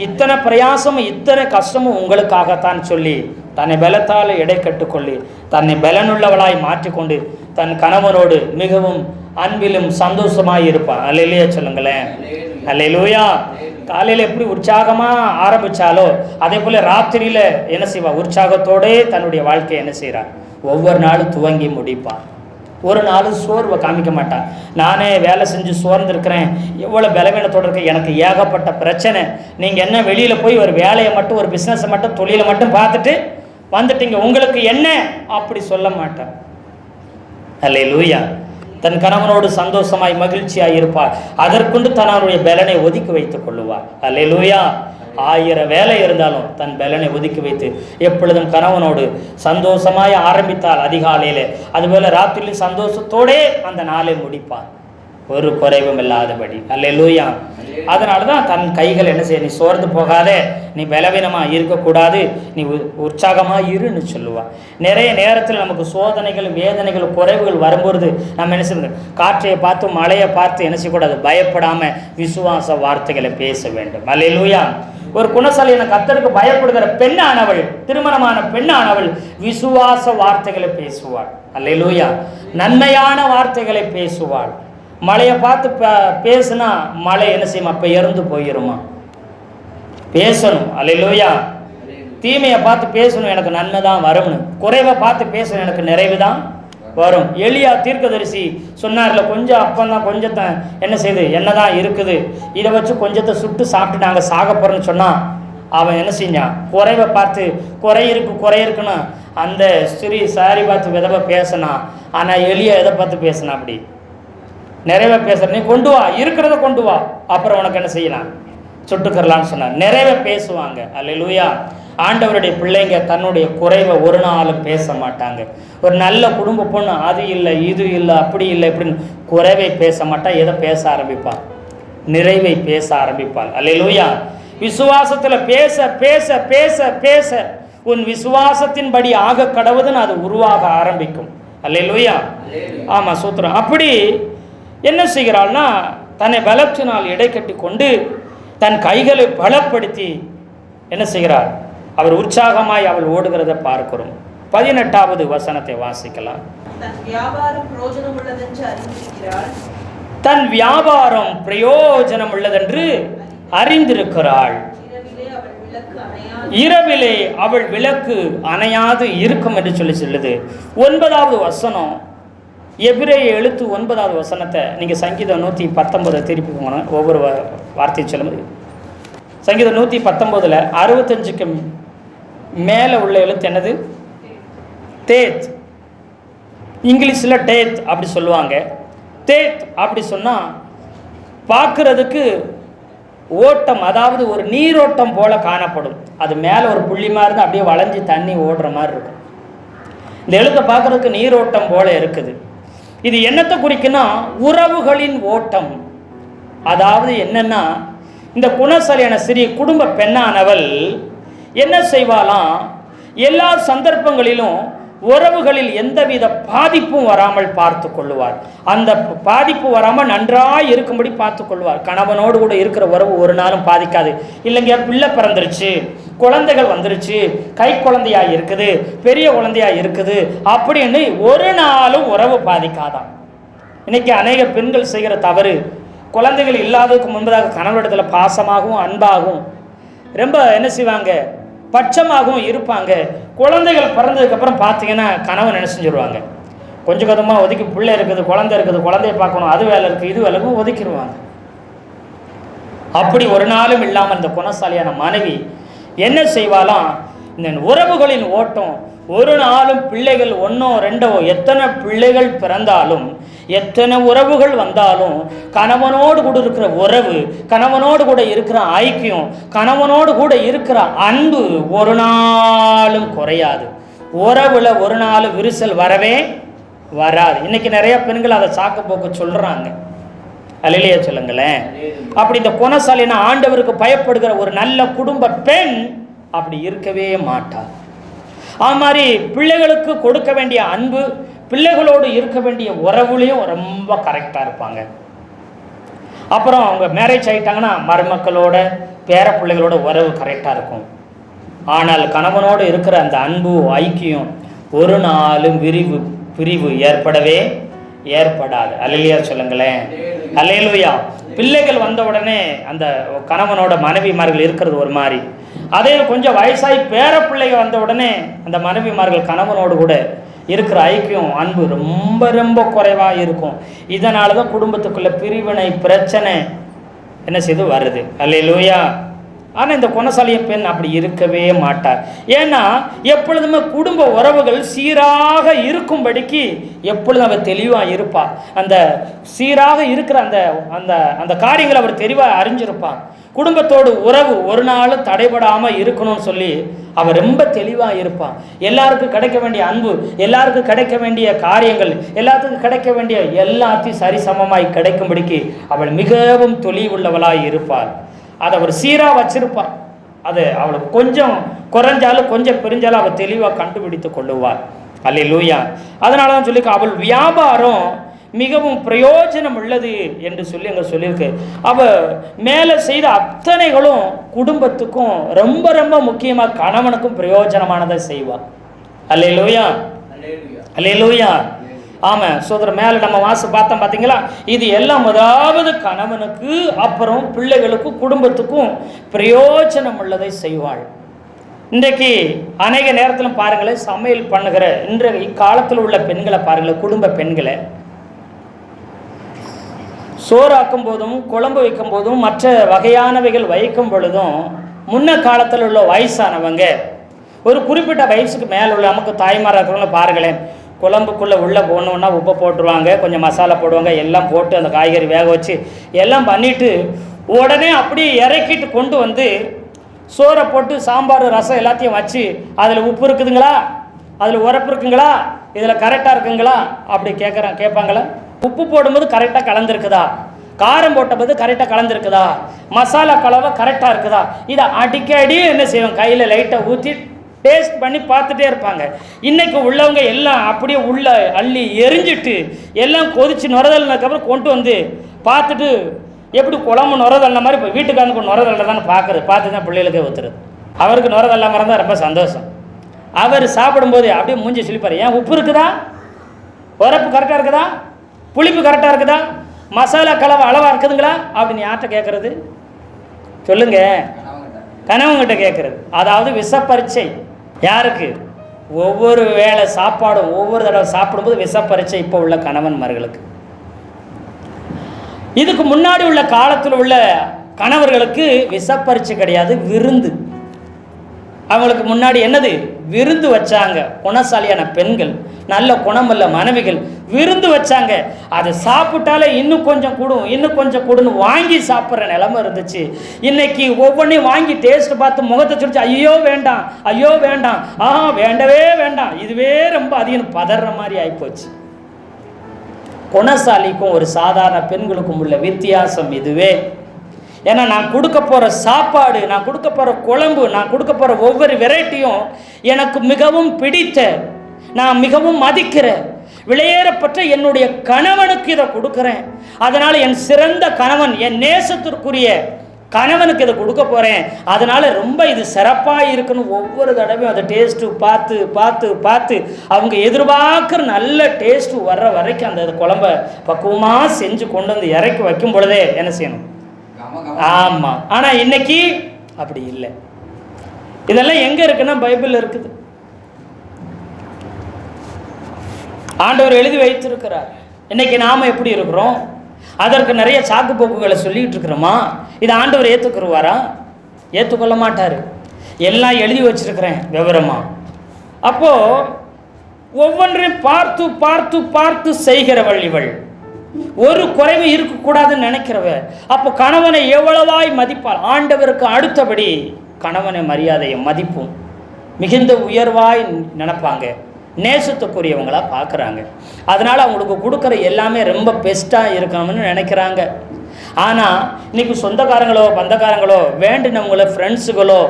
இத்தனை பிரயாசமும் இத்தனை கஷ்டமும் உங்களுக்காகத்தான் சொல்லி தன்னை பலத்தால் எடை கட்டுக்கொள்ளி தன்னை பலனுள்ளவளாய் மாற்றிக்கொண்டு தன் கணவனோடு மிகவும் அன்பிலும் சந்தோஷமாய் இருப்பாள். அல்லேலூயா சொல்லுங்களேன். அல்லேலூயா. காலையில் எப்படி உற்சாகமாக ஆரம்பித்தாலோ அதே போல் ராத்திரியில் என்ன செய்வாள், உற்சாகத்தோடே தன்னுடைய வாழ்க்கையை என்ன செய்கிறாள், ஒவ்வொரு நாளும் துவங்கி முடிப்பாள். ஒரு நாளும் சோர்வை காமிக்க மாட்டான். நானே வேலை செஞ்சு சோர்ந்துருக்கிறேன், எவ்வளோ பலவீனத்தோடு இருக்கேன், எனக்கு ஏகப்பட்ட பிரச்சனை, நீங்கள் என்ன வெளியில் போய் ஒரு வேலையை மட்டும், ஒரு பிஸ்னஸை மட்டும், தொழிலை மட்டும் பார்த்துட்டு வந்துட்டீங்க, உங்களுக்கு என்ன அப்படி சொல்ல மாட்டேன். அல்லேலூயா. தன் கணவனோடு சந்தோஷமாய் மகிழ்ச்சியாய் இருப்பார். அதற்கொண்டு தன்னுடைய பலனை ஒதுக்கி வைத்துக் கொள்ளுவார். அல்லேலூயா. 1000 வேலை இருந்தாலும் தன் பலனை ஒதுக்கி வைத்து எப்பொழுதும் கணவனோடு சந்தோஷமாய் ஆரம்பித்தால் அதிகாலையில், அதுபோல ராத்திரியில் சந்தோஷத்தோடே அந்த நாளை முடிப்பார், ஒரு குறைவும் இல்லாதபடி. அல்லேலூயா. அதனால தான் தன் கைகள் என்ன செய்ய, நீ சோர்ந்து போகாதே, நீ பலவீனமாக இருக்கக்கூடாது, நீ உற்சாகமாக இருன்னு சொல்லுவா. நிறைய நேரத்தில் நமக்கு சோதனைகள், வேதனைகள், குறைவுகள் வரும்பொழுது நம்ம என்ன செய்யணும், காற்றையை பார்த்து மழையை பார்த்து என்ன செய்யக்கூடாது, பயப்படாமல் விசுவாச வார்த்தைகளை பேச வேண்டும். அல்லேலூயா. ஒரு குணசாலியான கர்த்தருக்கு பயப்படுகிற பெண்ணானவள், திருமணமான பெண்ணானவள் விசுவாச வார்த்தைகளை பேசுவாள். அல்லேலூயா. நன்மையான வார்த்தைகளை பேசுவாள். மழையை பார்த்து பேசுனா மழை என்ன செய்யுமா, பெயர்ந்து போயிருமா. பேசணும். அல்லேலூயா. தீமையை பார்த்து பேசணும், எனக்கு நன்மை தான் வரும்னு. குறைவை பார்த்து பேசணும், எனக்கு நிறைவு தான் வரும். எலியா தீர்க்கதரிசி சொன்னார்ல, கொஞ்சம் அப்பந்தான் கொஞ்சத்தை என்ன செய்யுது, என்னதான் இருக்குது, இதை வச்சு கொஞ்சத்தை சுட்டு சாப்பிட்டு நாங்கள் சாக போகிறோன்னு சொன்னால் அவன் என்ன செஞ்சான், குறைவை பார்த்து குறை இருக்குன்னா அந்த ஸ்திரீ சாரி பார்த்து விதவை பேசினான். ஆனால் எலியா எதை பார்த்து பேசினா, அப்படி நிறைவே பேசுற, நீ கொண்டு வா, இருக்கிறத கொண்டு வா, அப்புறம் உனக்கு என்ன செய்யலாம், சுட்டுக்கரலான்னு சொன்னார். நிறைவே பேசுவாங்க. அல்லேலூயா. ஆண்டவருடைய பிள்ளைங்க தன்னுடைய குறைவை ஒரு நாளும் பேச மாட்டாங்க. ஒரு நல்ல குடும்ப பொண்ணு அது இல்லை இது இல்லை அப்படி இல்லை இப்படின்னு குறைவை பேச மாட்டா. எதை பேச ஆரம்பிப்பாள், நிறைவை பேச ஆரம்பிப்பாள். அல்லேலூயா. விசுவாசத்தில் பேச பேச பேச பேச உன் விசுவாசத்தின்படி ஆக கடவுதுன்னு அது உருவாக ஆரம்பிக்கும். அல்லேலூயா. ஆமாம், சூத்திரம். அப்படி என்ன செய்கிறாள்னா, தன்னை பலத்தினால் இடை கட்டி கொண்டு தன் கைகளை பலப்படுத்தி என்ன செய்கிறார், அவர் உற்சாகமாய் அவள் ஓடுகிறத பார்க்கிறோம். 18வது வசனத்தை வாசிக்கலாம். தன் வியாபாரம் பிரயோஜனம் உள்ளதென்று அறிந்திருக்கிறாள். இரவிலே அவள் விளக்கு அணையாது இருக்கும் என்று சொல்லி சொல்லுது. 9வது வசனம், எபிரேய எழுத்து 9வது வசனத்தை நீங்கள் சங்கீதம் 119 திருப்பி போகணும். ஒவ்வொரு வார்த்தையை சொல்லும்போது சங்கீதம் 119 65க்கு மேலே உள்ள எழுத்து என்னது, தேத். இங்கிலீஷில் டேத் அப்படி சொல்லுவாங்க. தேத் அப்படி சொன்னால் பார்க்குறதுக்கு ஓட்டம், அதாவது ஒரு நீரோட்டம் போல காணப்படும். அது மேலே ஒரு புள்ளி மாதிரி இருந்து அப்படியே வளைஞ்சி தண்ணி ஓடுற மாதிரி இருக்கும். இந்த எழுத்தை பார்க்குறதுக்கு நீரோட்டம் போல இருக்குது. இது என்னத்தை குறிக்குன்னா, உறவுகளின் ஓட்டம். அதாவது என்னன்னா, இந்த குணசாலியான சிறிய குடும்ப பெண்ணானவள் என்ன செய்வாளாம், எல்லா சந்தர்ப்பங்களிலும் உறவுகளில் எந்தவித பாதிப்பும் வராமல் பார்த்து கொள்ளுவார். அந்த பாதிப்பு வராமல் நன்றாக இருக்கும்படி பார்த்து கொள்வார். கணவனோடு கூட இருக்கிற உறவு ஒரு நாளும் பாதிக்காது. இல்லைங்க, பிள்ளை பிறந்துருச்சு, குழந்தைகள் வந்துருச்சு, கை குழந்தையாக இருக்குது, பெரிய குழந்தையாக இருக்குது அப்படின்னு ஒரு நாளும் உறவு பாதிக்காதான். இன்னைக்கு அநேக பெண்கள் செய்கிற தவறு, குழந்தைகள் இல்லாததுக்கு முன்பதாக கணவனிடத்தில் பாசமாகவும் அன்பாகவும் ரொம்ப என்ன செய்வாங்க, பட்சமாகவும் இருப்பாங்க. குழந்தைகள் பிறந்ததுக்கப்புறம் பார்த்தீங்கன்னா கணவன் என்ன செஞ்சுருவாங்க, கொஞ்சம் கொஞ்சமாக ஒதுக்கி, பிள்ளை இருக்குது, குழந்தை இருக்குது, குழந்தைய பார்க்கணும், அது வேலை இருக்குது, இது வேலைக்கும் ஒதுக்கிடுவாங்க. அப்படி ஒரு நாளும் இல்லாமல் இந்த குணசாலியான மனைவி என்ன செய்வாலாம், இந்த உறவுகளின் ஓட்டம் ஒரு நாளும் பிள்ளைகள் ஒன்றோ ரெண்டோ எத்தனை பிள்ளைகள் பிறந்தாலும் எத்தனை உறவுகள் வந்தாலும் கணவனோடு கூட இருக்கிற உறவு, கணவனோடு கூட இருக்கிற ஐக்கியம், கணவனோடு கூட இருக்கிற அன்பு ஒரு நாளும் குறையாது. உறவுல ஒரு நாள் விரிசல் வரவே வராது. இன்னைக்கு நிறைய பெண்கள் அதை சாக்கு போக்கு சொல்றாங்க. அல்லேலூயா சொல்லுங்களேன். அப்படி இந்த குணசாலினா ஆண்டவருக்கு பயப்படுகிற ஒரு நல்ல குடும்ப பெண் அப்படி இருக்கவே மாட்டார். அது மாதிரி பிள்ளைகளுக்கு கொடுக்க வேண்டிய அன்பு, பிள்ளைகளோடு இருக்க வேண்டிய உறவுலையும் ரொம்ப கரெக்டாக இருப்பாங்க. அப்புறம் அவங்க மேரேஜ் ஆகிட்டாங்கன்னா மருமக்களோட பேர பிள்ளைகளோட உறவு கரெக்டாக இருக்கும். ஆனால் கணவனோடு இருக்கிற அந்த அன்பு ஐக்கியம் ஒரு நாளும் பிரிவு ஏற்படவே ஏற்படாது. அல்லேலூயா சொல்லுங்களேன். அல்லேலூயா. பிள்ளைகள் வந்த உடனே அந்த கணவனோட மனைவிமார்கள் இருக்கிறது ஒரு மாதிரி. அதே கொஞ்சம் வயசாகி பேர பிள்ளைங்க வந்த உடனே அந்த மனைவிமார்கள் கணவனோடு கூட இருக்கிற ஐக்கியம் அன்பு ரொம்ப ரொம்ப குறைவாக இருக்கும். இதனால தான் குடும்பத்துக்குள்ள பிரிவினை பிரச்சனை என்ன செய்து வருது. அல்லேலூயா. ஆனால் இந்த குணசாலிய பெண் அப்படி இருக்கவே மாட்டார். ஏன்னா எப்பொழுதுமே குடும்ப உறவுகள் சீராக இருக்கும்படிக்கு எப்பொழுதும் அவர் தெளிவாக இருப்பார். அந்த சீராக இருக்கிற அந்த அந்த அந்த காரியங்களை அவர் தெளிவாக அறிஞ்சிருப்பார். குடும்பத்தோடு உறவு ஒரு நாளும் தடைபடாமல் இருக்கணும்னு சொல்லி அவர் ரொம்ப தெளிவாக இருப்பான். எல்லாருக்கும் கிடைக்க வேண்டிய அன்பு, எல்லாருக்கும் கிடைக்க வேண்டிய காரியங்கள், எல்லாத்துக்கும் கிடைக்க வேண்டிய எல்லாத்தையும் சரிசமமாய் கிடைக்கும்படிக்கு அவள் மிகவும் தெளிவுள்ளவளாய் இருப்பாள். அதை அவர் சீராக வச்சிருப்பாள். அது அவளுக்கு கொஞ்சம் குறைஞ்சாலும் கொஞ்சம் பெரிஞ்சாலும் அவள் தெளிவாக கண்டுபிடித்து கொள்ளுவாள். அல்லேலூயா. அதனால தான் சொல்லி அவள் வியாபாரம் மிகவும் பிரயோஜனம் உள்ளது என்று சொல்லி அங்கே சொல்லியிருக்கு. அவள் மேலே செய்த அத்தனைகளும் குடும்பத்துக்கும் ரொம்ப ரொம்ப முக்கியமாக கணவனுக்கும் பிரயோஜனமானதை செய்வாள். அல்லேலூயா, அல்லேலூயா. ஆமாம் சோதரர், மேலே நம்ம வாசம் பார்த்தோம் பார்த்தீங்களா? இது எல்லாம் முதலாவது கணவனுக்கு, அப்புறம் பிள்ளைகளுக்கும் குடும்பத்துக்கும் பிரயோஜனம் உள்ளதை செய்வாள். இன்றைக்கு அநேக நேரத்திலும் பாருங்களேன், சமையல் பண்ணுகிற இன்றைய இக்காலத்தில் உள்ள பெண்களை பாருங்களேன், குடும்ப பெண்களை சோறாக்கும் போதும் குழம்பு வைக்கும் போதும் மற்ற வகையானவைகள் வைக்கும் பொழுதும் முன்ன காலத்தில் உள்ள வயசானவங்க ஒரு குறிப்பிட்ட வயசுக்கு மேலே உள்ள நமக்கு தாய்மாராக இருக்கிறவங்கள பாருங்களேன், குழம்புக்குள்ளே உள்ளே போடணுன்னா உப்பை போட்டுருவாங்க, கொஞ்சம் மசாலா போடுவாங்க, எல்லாம் போட்டு அந்த காய்கறி வேக வச்சு எல்லாம் பண்ணிவிட்டு உடனே அப்படியே இறக்கிட்டு கொண்டு வந்து சோறை போட்டு சாம்பார் ரசம் எல்லாத்தையும் வச்சு அதில் உப்பு இருக்குதுங்களா, அதில் உரப்பு இருக்குங்களா, இதில் கரெக்டாக இருக்குங்களா அப்படி கேட்பாங்களா? உப்பு போடும்போது கரெக்டாக கலந்துருக்குதா, காரம் போட்டபோது கரெக்டாக கலந்துருக்குதா, மசாலா கலவை கரெக்டாக இருக்குதா, இதை அடிக்கடி என்ன செய்வோம், கையில் லைட்டாக ஊற்றி டேஸ்ட் பண்ணி பார்த்துட்டே இருப்பாங்க. இன்றைக்கி உள்ளவங்க எல்லாம் அப்படியே உள்ள அள்ளி எரிஞ்சிட்டு எல்லாம் கொதித்து நுரதல்னதுக்கப்புறம் கொண்டு வந்து பார்த்துட்டு எப்படி குழம்பு நுரதல்ன மாதிரி இப்போ வீட்டுக்காரனுக்கு நுரதல்ல தானே பார்த்து தான் பிள்ளைகளுக்கே ஊற்றுறது. அவருக்கு நுரதல்லாமல் இருந்தால் ரொம்ப சந்தோஷம். அவர் சாப்பிடும்போது அப்படியே மூஞ்சி சிலிப்பார், ஏன் உப்பு இருக்குதா, உரப்பு கரெக்டாக இருக்குதா, புளிப்பு கரெக்டாக இருக்குதா, மசாலா கலவை அளவாக இருக்குதுங்களா அப்படின்னு யார்கிட்ட கேட்குறது சொல்லுங்க? கணவன்கிட்ட கேட்குறது. அதாவது விஷப்பரீட்சை. யாருக்கு? ஒவ்வொரு வேளை சாப்பாடும் ஒவ்வொரு தடவை சாப்பிடும்போது விஷப்பரீட்சை இப்போ உள்ள கணவன்மார்களுக்கு. இதுக்கு முன்னாடி உள்ள காலத்தில் உள்ள கணவர்களுக்கு விஷப்பரீட்சை கிடையாது, விருந்து. அவங்களுக்கு முன்னாடி என்னது, விருந்து வச்சாங்க. குணசாலியான பெண்கள், நல்ல குணமுள்ள மனைவிகள் விருந்து வச்சாங்க. அதை சாப்பிட்டாலே இன்னும் கொஞ்சம் கூடும் இன்னும் கொஞ்சம் கூடுன்னு வாங்கி சாப்பிட்ற நிலைமை இருந்துச்சு. இன்னைக்கு ஒவ்வொன்றையும் வாங்கி டேஸ்ட் பார்த்து முகத்தை சொல்லிச்சு, ஐயோ வேண்டாம், ஐயோ வேண்டாம், வேண்டவே வேண்டாம், இதுவே ரொம்ப அதிகம் பதற மாதிரி ஆகிப்போச்சு. குணசாலிக்கும் ஒரு சாதாரண பெண்களுக்கும் உள்ள வித்தியாசம் இதுவே. ஏன்னா நான் கொடுக்க போகிற சாப்பாடு, நான் கொடுக்க போகிற குழம்பு, நான் கொடுக்க போகிற ஒவ்வொரு வெரைட்டியும் எனக்கு மிகவும் பிடித்த, நான் மிகவும் மதிக்கிற, விலையேறப்பட்ட என்னுடைய கணவனுக்கு இதை கொடுக்குறேன். அதனால் என் சிறந்த கணவன், என் நேசத்திற்குரிய கணவனுக்கு இதை கொடுக்க போகிறேன். அதனால் ரொம்ப இது சிறப்பாக இருக்குன்னு ஒவ்வொரு தடவையும் அதை டேஸ்ட்டு பார்த்து பார்த்து பார்த்து அவங்க எதிர்பார்க்குற நல்ல டேஸ்ட்டு வர்ற வரைக்கும் அந்த குழம்ப பக்குவமாக செஞ்சு கொண்டு வந்து இறக்கி வைக்கும் பொழுதே என்ன செய்யணும்? ஆமாம். ஆனால் இன்னைக்கு அப்படி இல்லை. இதெல்லாம் எங்கே இருக்குன்னா பைபிளில் இருக்குது. ஆண்டவர் எழுதி வைத்திருக்கிறார். இன்னைக்கு நாம் எப்படி இருக்கிறோம்? அதற்கு நிறைய சாக்கு போக்குகளை சொல்லிட்டு இருக்கிறோமா? இதை ஆண்டவர் ஏற்றுக்குருவாரா? ஏற்றுக்கொள்ள மாட்டார். எல்லாம் எழுதி வச்சிருக்கிறேன் விவரமா. அப்போது ஒவ்வொன்றையும் பார்த்து பார்த்து பார்த்து செய்கிறவள் இவள். ஒரு குறைவு இருக்கக்கூடாதுன்னு நினைக்கிறவ. அப்போ கணவனை எவ்வளவாய் மதிப்பாள்? ஆண்டவருக்கு அடுத்தபடி கணவனை மரியாதையும் மதிப்பும் மிகுந்த உயர்வாய் நினைப்பாங்க. நேசத்துக்குரியவங்களாக பார்க்குறாங்க. அதனால் அவங்களுக்கு கொடுக்குற எல்லாமே ரொம்ப பெஸ்ட்டாக இருக்கணும்னு நினைக்கிறாங்க. ஆனால் இன்றைக்கி சொந்தக்காரங்களோ பந்தக்காரங்களோ வேண்டினவங்களோ ஃப்ரெண்ட்ஸுகளோ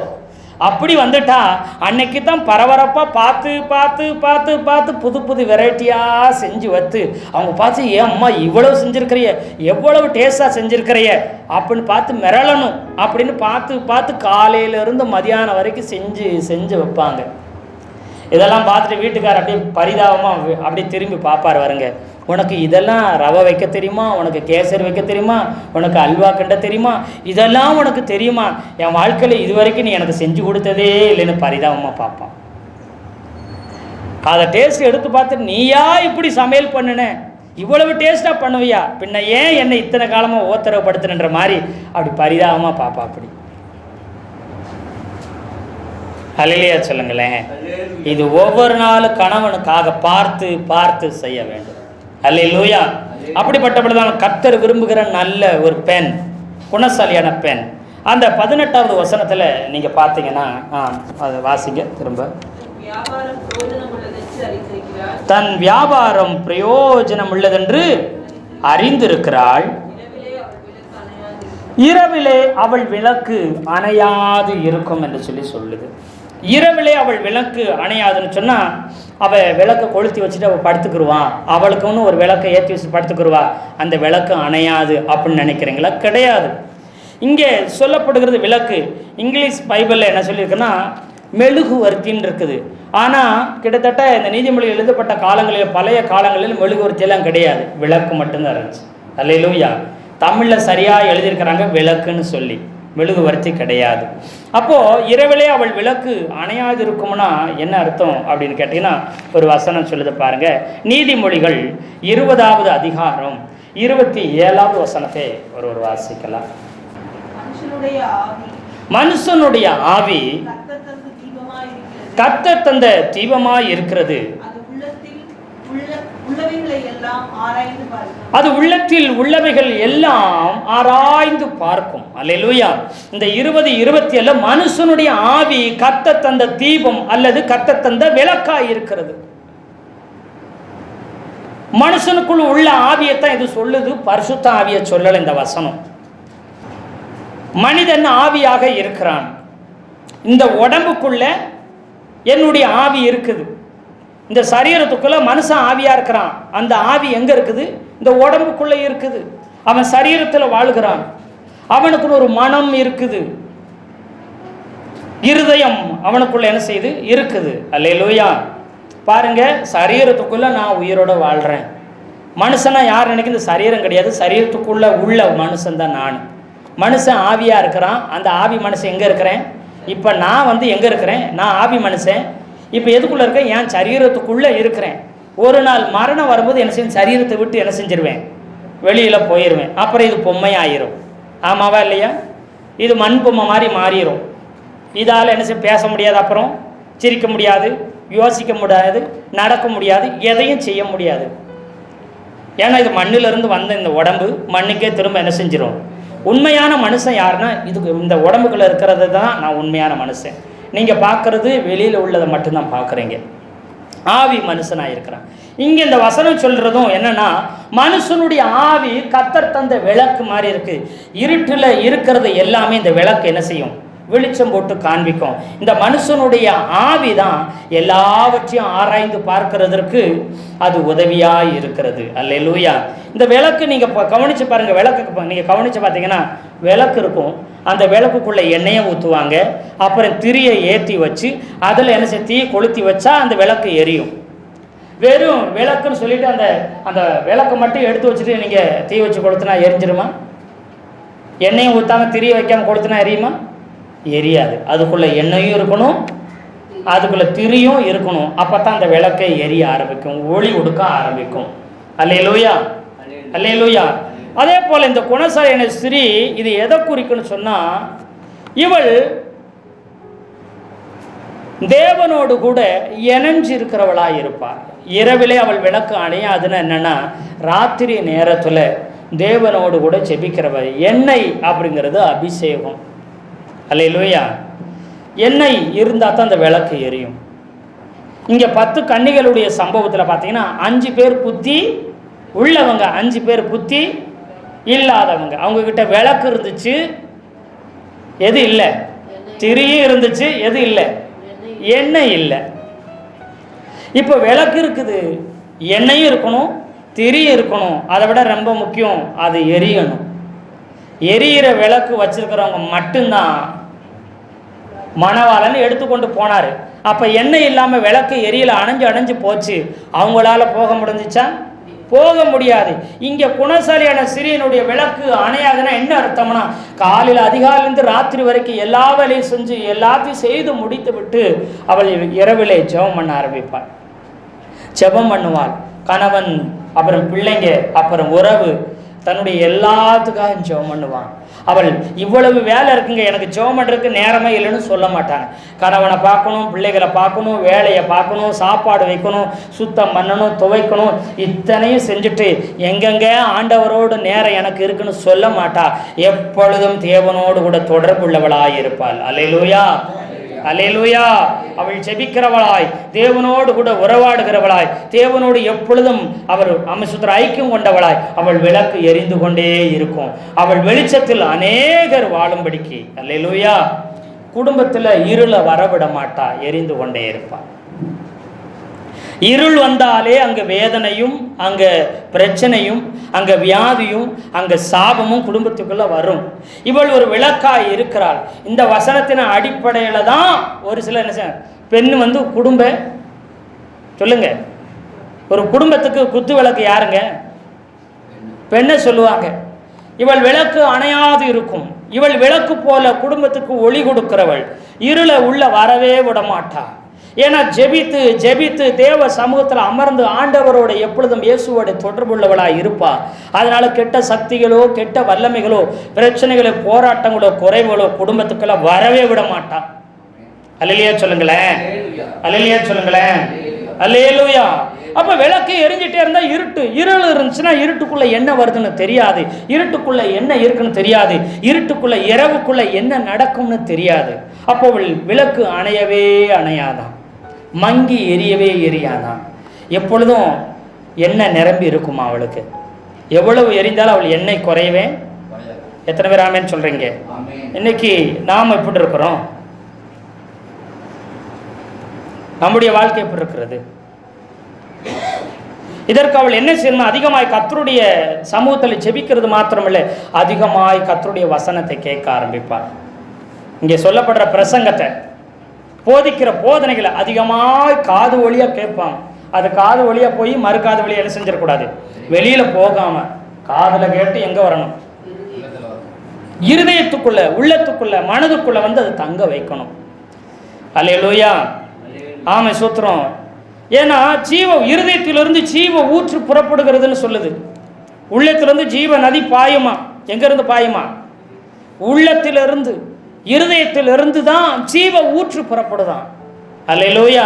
அப்படி வந்துட்டா அன்னைக்கு தான் பரபரப்பாக பார்த்து பார்த்து பார்த்து பார்த்து புது புது வெரைட்டியாக செஞ்சு வைத்து அவங்க பார்த்து, ஏன் அம்மா இவ்வளவு செஞ்சுருக்கிறைய, எவ்வளவு டேஸ்ட்டாக செஞ்சுருக்கிறைய அப்படின்னு பார்த்து மிரளணும் அப்படின்னு பார்த்து பார்த்து காலையிலேருந்து மதியானம் வரைக்கும் செஞ்சு வைப்பாங்க. இதெல்லாம் பார்த்துட்டு வீட்டுக்காரர் அப்படியே பரிதாபமாக அப்படியே திரும்பி பார்ப்பார். வருங்க, உனக்கு இதெல்லாம் ரவை வைக்க தெரியுமா, உனக்கு கேசரி வைக்க தெரியுமா, உனக்கு அல்வா கிண்ட தெரியுமா, இதெல்லாம் உனக்கு தெரியுமா, என் வாழ்க்கையில் இது வரைக்கும் நீ எனக்கு செஞ்சு கொடுத்ததே இல்லைன்னு பரிதாபமாக பார்ப்பான். அதை டேஸ்ட் எடுத்து பார்த்து, நீயா இப்படி சமையல் பண்ணுன, இவ்வளவு டேஸ்ட்டாக பண்ணுவியா, பின்ன ஏன் என்னை இத்தனை காலமாக ஓத்தரவுப்படுத்துன்ற மாதிரி அப்படி பரிதாபமாக பார்ப்பா. அப்படி அல்லேலூயா சொல்லுங்களேன். இது ஒவ்வொரு நாளும் கணவனுக்காக பார்த்து பார்த்து செய்ய வேண்டும். அல்லேலூயா. அப்படிப்பட்டபடிதான் கர்த்தர் விரும்புகிற நல்ல ஒரு பெண், குணசாலியான பெண். அந்த 18வது வசனத்தில் நீங்கள் பார்த்தீங்கன்னா, அதை வாசிங்க திரும்ப. தன் வியாபாரம் பிரயோஜனம் உள்ளதென்று அறிந்திருக்கிறாள், இரவிலே அவள் விளக்கு அணையாது இருக்கும் என்று சொல்லுது. இரவிலே அவள் விளக்கு அணையாதுன்னு சொன்னால், அவள் விளக்கை கொளுத்தி வச்சுட்டு அவள் படுத்துக்குருவான், அவளுக்கு ஒன்று ஒரு விளக்கை ஏற்றி வச்சு படுத்துக்குருவா, அந்த விளக்கு அணையாது அப்படின்னு நினைக்கிறீங்களா? கிடையாது. இங்கே சொல்லப்படுகிறது விளக்கு. இங்கிலீஷ் பைபிளில் என்ன சொல்லியிருக்குன்னா மெழுகுவர்த்தின்னு இருக்குது. ஆனால் கிட்டத்தட்ட இந்த நீதிமொழி எழுதப்பட்ட காலங்களில், பழைய காலங்களில் மெழுகுவர்த்தியெல்லாம் கிடையாது, விளக்கு மட்டும்தான் இருந்துச்சு. அல்லேலூயா. தமிழில் சரியாக எழுதியிருக்கிறாங்க விளக்குன்னு சொல்லி, மெழுகுவர்த்தி கிடையாது. அப்போது இரவிலே அவள் விளக்கு அணையாது இருக்கும்னா என்ன அர்த்தம் அப்படின்னு கேட்டிங்கன்னா, ஒரு வசனம் சொல்லுது பாருங்க. நீதிமொழிகள் 20வது அதிகாரம் 27வது வசனத்தை ஒரு வாசிக்கலாம். மனுஷனுடைய ஆவி கர்த்தர் தந்த தீபமாய் இருக்கிறது, அது உள்ளத்தில் உள்ளவைகள் எல்லாம் ஆராய்ந்து பார்க்கும். அல்லேலூயா. இந்த 20-27 மனுஷனுடைய ஆவி கர்த்தர் தந்த தீபம் அல்லது கர்த்தர் தந்த விளக்காய் இருக்கிறது. மனுஷனுக்குள் உள்ள ஆவியத்தான் இது சொல்லுது, பரிசுத்த ஆவியை சொல்லல இந்த வசனம். மனிதன் ஆவியாக இருக்கிறான். இந்த உடம்புக்குள்ள என்னுடைய ஆவி இருக்குது. இந்த சரீரத்துக்குள்ள மனுஷன் ஆவியா இருக்கிறான். அந்த ஆவி எங்க இருக்குது? இந்த உடம்புக்குள்ள இருக்குது. அவன் சரீரத்தில் வாழ்கிறான். அவனுக்குள்ள ஒரு மனம் இருக்குது, இருதயம் அவனுக்குள்ள என்ன செய்யுது? இருக்குது. அல்லேலூயா. பாருங்க, சரீரத்துக்குள்ள நான் உயிரோட வாழ்றேன். மனுஷனா யார் நினைக்கிற? இந்த சரீரம் கிடையாது, சரீரத்துக்குள்ள உள்ள மனுஷன் தான் நான். மனுஷன் ஆவியா இருக்கிறான். அந்த ஆவி மனுஷன் எங்க இருக்கிறேன்? இப்போ நான் எங்க இருக்கிறேன்? நான் ஆவி மனுஷன். இப்போ எதுக்குள்ளே இருக்கேன்? என் சரீரத்துக்குள்ளே இருக்கிறேன். ஒரு நாள் மரணம் வரும்போது என்ன செய்யும்? சரீரத்தை விட்டு என்ன செஞ்சிருவேன்? வெளியில் போயிடுவேன். அப்புறம் இது பொம்மையாயிரும். ஆமாவா இல்லையா? இது மண் பொம்மை மாதிரி மாறிடும். இதால் என்ன செய்ய? பேச முடியாது, அப்புறம் சிரிக்க முடியாது, யோசிக்க முடியாது, நடக்க முடியாது, எதையும் செய்ய முடியாது. ஏன்னா இது மண்ணிலிருந்து வந்த இந்த உடம்பு மண்ணுக்கே திரும்ப என்ன செஞ்சிடும்? உண்மையான மனுஷன் யாருன்னா இதுக்கு இந்த உடம்புக்குள்ளே இருக்கிறது தான் நான் உண்மையான மனுஷன். நீங்கள் பார்க்குறது வெளியில் உள்ளதை மட்டும்தான் பார்க்குறீங்க. ஆவி மனுஷனாக இருக்கிறான். இங்கே இந்த வசனம் சொல்கிறதும் என்னென்னா, மனுஷனுடைய ஆவி கர்த்தர் தந்த விளக்கு மாதிரி இருக்குது. இருட்டில் இருக்கிறது எல்லாமே இந்த விளக்கு என்ன செய்யும்? வெளிச்சம் போட்டு காண்பிக்கும். இந்த மனுஷனுடைய ஆவி தான் எல்லாவற்றையும் ஆராய்ந்து பார்க்கிறதற்கு அது உதவியாக இருக்கிறது. அல்லேலூயா. இந்த விளக்கு நீங்கள் கவனித்து பாருங்கள். விளக்கு நீங்கள் கவனித்து பார்த்தீங்கன்னா விளக்கு இருக்கும். அந்த விளக்குக்குள்ளே எண்ணெயை ஊற்றுவாங்க. அப்புறம் திரியை ஏற்றி வச்சு அதில் என்ன செய்ய? தீயை கொளுத்தி வச்சா அந்த விளக்கு எரியும். வெறும் விளக்குன்னு சொல்லிட்டு அந்த அந்த விளக்கு மட்டும் எடுத்து வச்சுட்டு நீங்கள் தீ வச்சு கொளுத்துனா எரிஞ்சிருமா? எண்ணெயை ஊற்றாமல் திரியை வைக்காமல் கொளுத்துனா எரியுமா? எரியாது. அதுக்குள்ளே எண்ணெயும் இருக்கணும், அதுக்குள்ளே திரியும் இருக்கணும். அப்போ தான் அந்த விளக்கை எரிய ஆரம்பிக்கும், ஒளி கொடுக்க ஆரம்பிக்கும். அல்லேலூயா, அல்லேலூயா. அதே போல் இந்த குணசாலியான ஸ்திரீ இது எதை குறிக்குன்னு சொன்னால், இவள் தேவனோடு கூட இணைஞ்சு இருக்கிறவளாக இருப்பாள். இரவிலே அவள் விளக்கு அணையாதுன்னு என்னென்னா, ராத்திரி நேரத்தில் தேவனோடு கூட ஜெபிக்கிறவள். எண்ணெய் அப்படிங்கிறது அபிஷேகம். அல்லேலூயா. எண்ணெய் இருந்தால் தான் அந்த விளக்கு எரியும். இங்கே 10 கன்னிகளுடைய சம்பவத்தில் பார்த்தீங்கன்னா 5 பேர் புத்தி உள்ளவங்க, 5 பேர் புத்தி இல்லாதவங்க. அவங்கக்கிட்ட விளக்கு இருந்துச்சு, எது இல்லை? திரியும் இருந்துச்சு, எது இல்லை? எண்ணெய் இல்லை. இப்போ விளக்கு இருக்குது, எண்ணெயும் இருக்கணும், திரியும் இருக்கணும். அதை விட ரொம்ப முக்கியம், அது எரியணும். எரியிற விளக்கு வச்சிருக்கிறவங்க மட்டும்தான் மணவாளன் எடுத்துக்கொண்டு போனார். அப்போ எண்ணெய் இல்லாமல் விளக்கு எரியல, அணைஞ்சு போச்சு. அவங்களால போக முடிஞ்சிச்சா? போக முடியாது. இங்கே குணசாலியான சிறியனுடைய விளக்கு அணையாதுன்னா என்ன அர்த்தம்னா, காலையில் அதிகாலையிலேருந்து ராத்திரி வரைக்கும் எல்லா வேலையும் செஞ்சு எல்லாத்தையும் செய்து முடித்து விட்டு அவள் இரவிலே ஜெபம் பண்ண ஆரம்பிப்பாள். ஜெபம் பண்ணுவாள். கணவன், அப்புறம் பிள்ளைங்க, அப்புறம் உறவு, தன்னுடைய எல்லாத்துக்காக ஜெபம் பண்ணுவான். அவள் இவ்வளவு வேலை இருக்குங்க, எனக்கு ஜெபம் பண்ணுறதுக்கு நேரமே இல்லைன்னு சொல்ல மாட்டாங்க. கணவனை பார்க்கணும், பிள்ளைகளை பார்க்கணும், வேலையை பார்க்கணும், சாப்பாடு வைக்கணும், சுத்தம் பண்ணணும், துவைக்கணும், இத்தனையும் செஞ்சுட்டு எங்கெங்க ஆண்டவரோடு நேரம் எனக்கு இருக்குன்னு சொல்ல மாட்டா. எப்பொழுதும் தேவனோடு கூட தொடர்புள்ளவளாய் இருப்பாள். அல்லேலூயா, அல்லேலூயா. அவள் ஜெபிக்கிறவளாய், தேவனோடு கூட உறவாடுகிறவளாய், தேவனோடு எப்பொழுதும் அவர் அமைசுத்தர ஐக்கியம் கொண்டவளாய் அவள் விளக்கு எரிந்து கொண்டே இருக்கும். அவள் வெளிச்சத்தில் அநேகர் வாழும்படிக்கு, அல்லேலூயா, குடும்பத்தில் இருளை வரவிட மாட்டா, எரிந்து கொண்டே இருப்பாள். இருள் வந்தாலே அங்கே வேதனையும், அங்கே பிரச்சனையும், அங்கே வியாதியும், அங்கே சாபமும் குடும்பத்துக்குள்ள வரும். இவள் ஒரு விளக்காய் இருக்கிறாள். இந்த வசனத்தின் அடிப்படையில் தான் ஒரு சில என்ன பெண் குடும்ப சொல்லுங்க, ஒரு குடும்பத்துக்கு குத்து விளக்கு யாருங்க? பெண்ணை சொல்லுவாங்க. இவள் விளக்கு அணையாது இருக்கும். இவள் விளக்கு போல குடும்பத்துக்கு ஒளி கொடுக்கிறவள். இருளை உள்ள வரவே விட மாட்டா. ஏன்னா ஜெபித்து ஜெபித்து தேவ சமூகத்தில் அமர்ந்து ஆண்டவரோட எப்பொழுதும் இயேசுவோட தொடர்புள்ளவளாக இருப்பா. அதனால கெட்ட சக்திகளோ, கெட்ட வல்லமைகளோ, பிரச்சனைகளோ, போராட்டங்களோ, குறைவுகளோ குடும்பத்துக்கெல்லாம் வரவே விட மாட்டா. அல்லேலூயா சொல்லுங்களேன், அல்லேலூயா சொல்லுங்களேன், அல்லேலூயா. அப்ப விளக்கு எரிஞ்சிட்டே இருந்தா இருள் இருந்துச்சுன்னா இருட்டுக்குள்ள என்ன வருதுன்னு தெரியாது, இருட்டுக்குள்ள என்ன இருக்குன்னு தெரியாது, இருட்டுக்குள்ள இரவுக்குள்ள என்ன நடக்கும்னு தெரியாது. அப்போ விளக்கு அணையவே அணையாதான், மங்கி எரியவே எரியாதான். எப்பொழுதும் எண்ணெய் நிரம்பி இருக்குமா அவளுக்கு. எவ்வளவு எரிந்தாலும் அவள் எண்ணெய் குறையவே. எத்தனை பேர் ஆமேன்னு சொல்றீங்க? இன்னைக்கு நாம் எப்படி இருக்கிறோம்? நம்முடைய வாழ்க்கை எப்படி இருக்கிறது? இதற்கு அவள் என்ன செய்யணும்? அதிகமாய் கர்த்தருடைய சமூகத்தில் ஜெபிக்கிறது மாத்திரமில்லை, அதிகமாய் கர்த்தருடைய வசனத்தை கேட்க ஆரம்பிப்பாள். இங்கே சொல்லப்படுற பிரசங்கத்தை, போதிக்கிற போதனைகளை அதிகமாய் காது வழியா கேட்பாங்க. அது காது வழியா போய் மறு காது வழியா என்ன செஞ்சிடக்கூடாது, வெளியில போகாம காதுல கேட்டு எங்க வரணும்? இருதயத்துக்குள்ள, உள்ளத்துக்குள்ள, மனதுக்குள்ள அது தங்க வைக்கணும். அல்லேலூயா, ஆமை சூத்திரம். ஏன்னா இருதயத்திலிருந்து ஜீவ ஊற்று புறப்படுகிறதுன்னு சொல்லுது. உள்ளத்திலிருந்து ஜீவ நதி பாயுமா. எங்கிருந்து பாயுமா? உள்ளத்திலிருந்து, இருதயத்திலிருந்து தான் ஜீவ ஊற்று புறப்படுதான். அல்லேலூயா.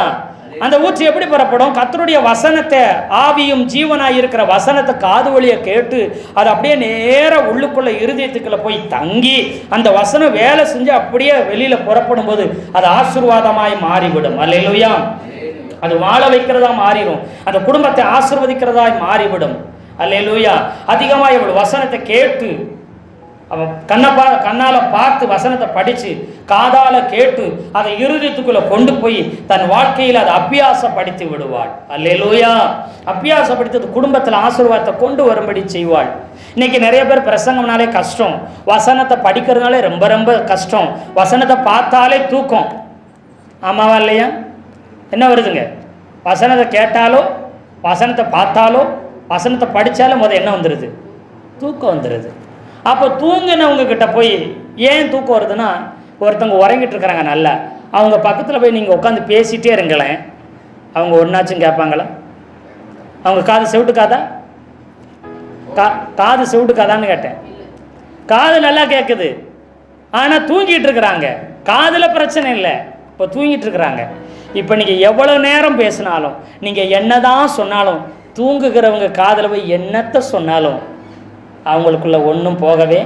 அந்த ஊற்று எப்படி புறப்படும்? கர்த்தருடைய வசனத்தை, ஆவியும் ஜீவனாய் இருக்கிற வசனத்தை காது வழியை கேட்டு அது அப்படியே நேர உள்ளுக்குள்ள இருதயத்துக்குள்ள போய் தங்கி அந்த வசனம் வேலை செஞ்சு அப்படியே வெளியில புறப்படும் போது அது ஆசீர்வாதமாய் மாறிவிடும். அல்லேலூயா. அது வாழ வைக்கிறதா மாறிடும், அந்த குடும்பத்தை ஆசீர்வதிக்கிறதாய் மாறிவிடும். அல்லேலூயா. அதிகமாக இவள் வசனத்தை கேட்டு, அவன் கண்ணால பார்த்து வசனத்தை படித்து காதால கேட்டு அதை இருதயத்துக்குள்ள கொண்டு போய் தன் வாழ்க்கையில் அதை அபியாசப்படுத்தி விடுவாள். அல்லேலூயா. அபியாசப்படுத்தி குடும்பத்தில் ஆசீர்வாதத்தை கொண்டு வரும்படி செய்வாள். இன்னைக்கு நிறைய பேர் பிரசங்கம்னாலே கஷ்டம், வசனத்தை படிக்கிறதுனாலே ரொம்ப ரொம்ப கஷ்டம், வசனத்தை பார்த்தாலே தூக்கம். ஆமாவா இல்லையா? என்ன வருதுங்க? வசனத்தை கேட்டாலோ, வசனத்தை பார்த்தாலோ, வசனத்தை படித்தாலும் என்ன வந்துடுது? தூக்கம் வந்துடுது. அப்போ தூங்கினவங்க கிட்ட போய் ஏன் தூக்கம் வருதுன்னா, ஒருத்தவங்க உறங்கிட்டு இருக்கிறாங்க நல்லா, அவங்க பக்கத்தில் போய் நீங்கள் உட்காந்து பேசிகிட்டே இருங்களேன், அவங்க ஒன்றாச்சும் கேட்பாங்களா? அவங்க காது செவிட்டுக்காதா? காது செவிட்டுக்காதான்னு கேட்டேன். காது நல்லா கேட்குது, ஆனால் தூங்கிட்டு இருக்கிறாங்க. காதில் பிரச்சனை இல்லை, இப்போ தூங்கிட்டு இருக்கிறாங்க. இப்போ நீங்கள் எவ்வளோ நேரம் பேசினாலும், நீங்கள் என்னதான் சொன்னாலும், தூங்குகிறவங்க காதில் போய் என்னத்தை சொன்னாலும் அவங்களுக்குள்ள ஒன்றும் போகவே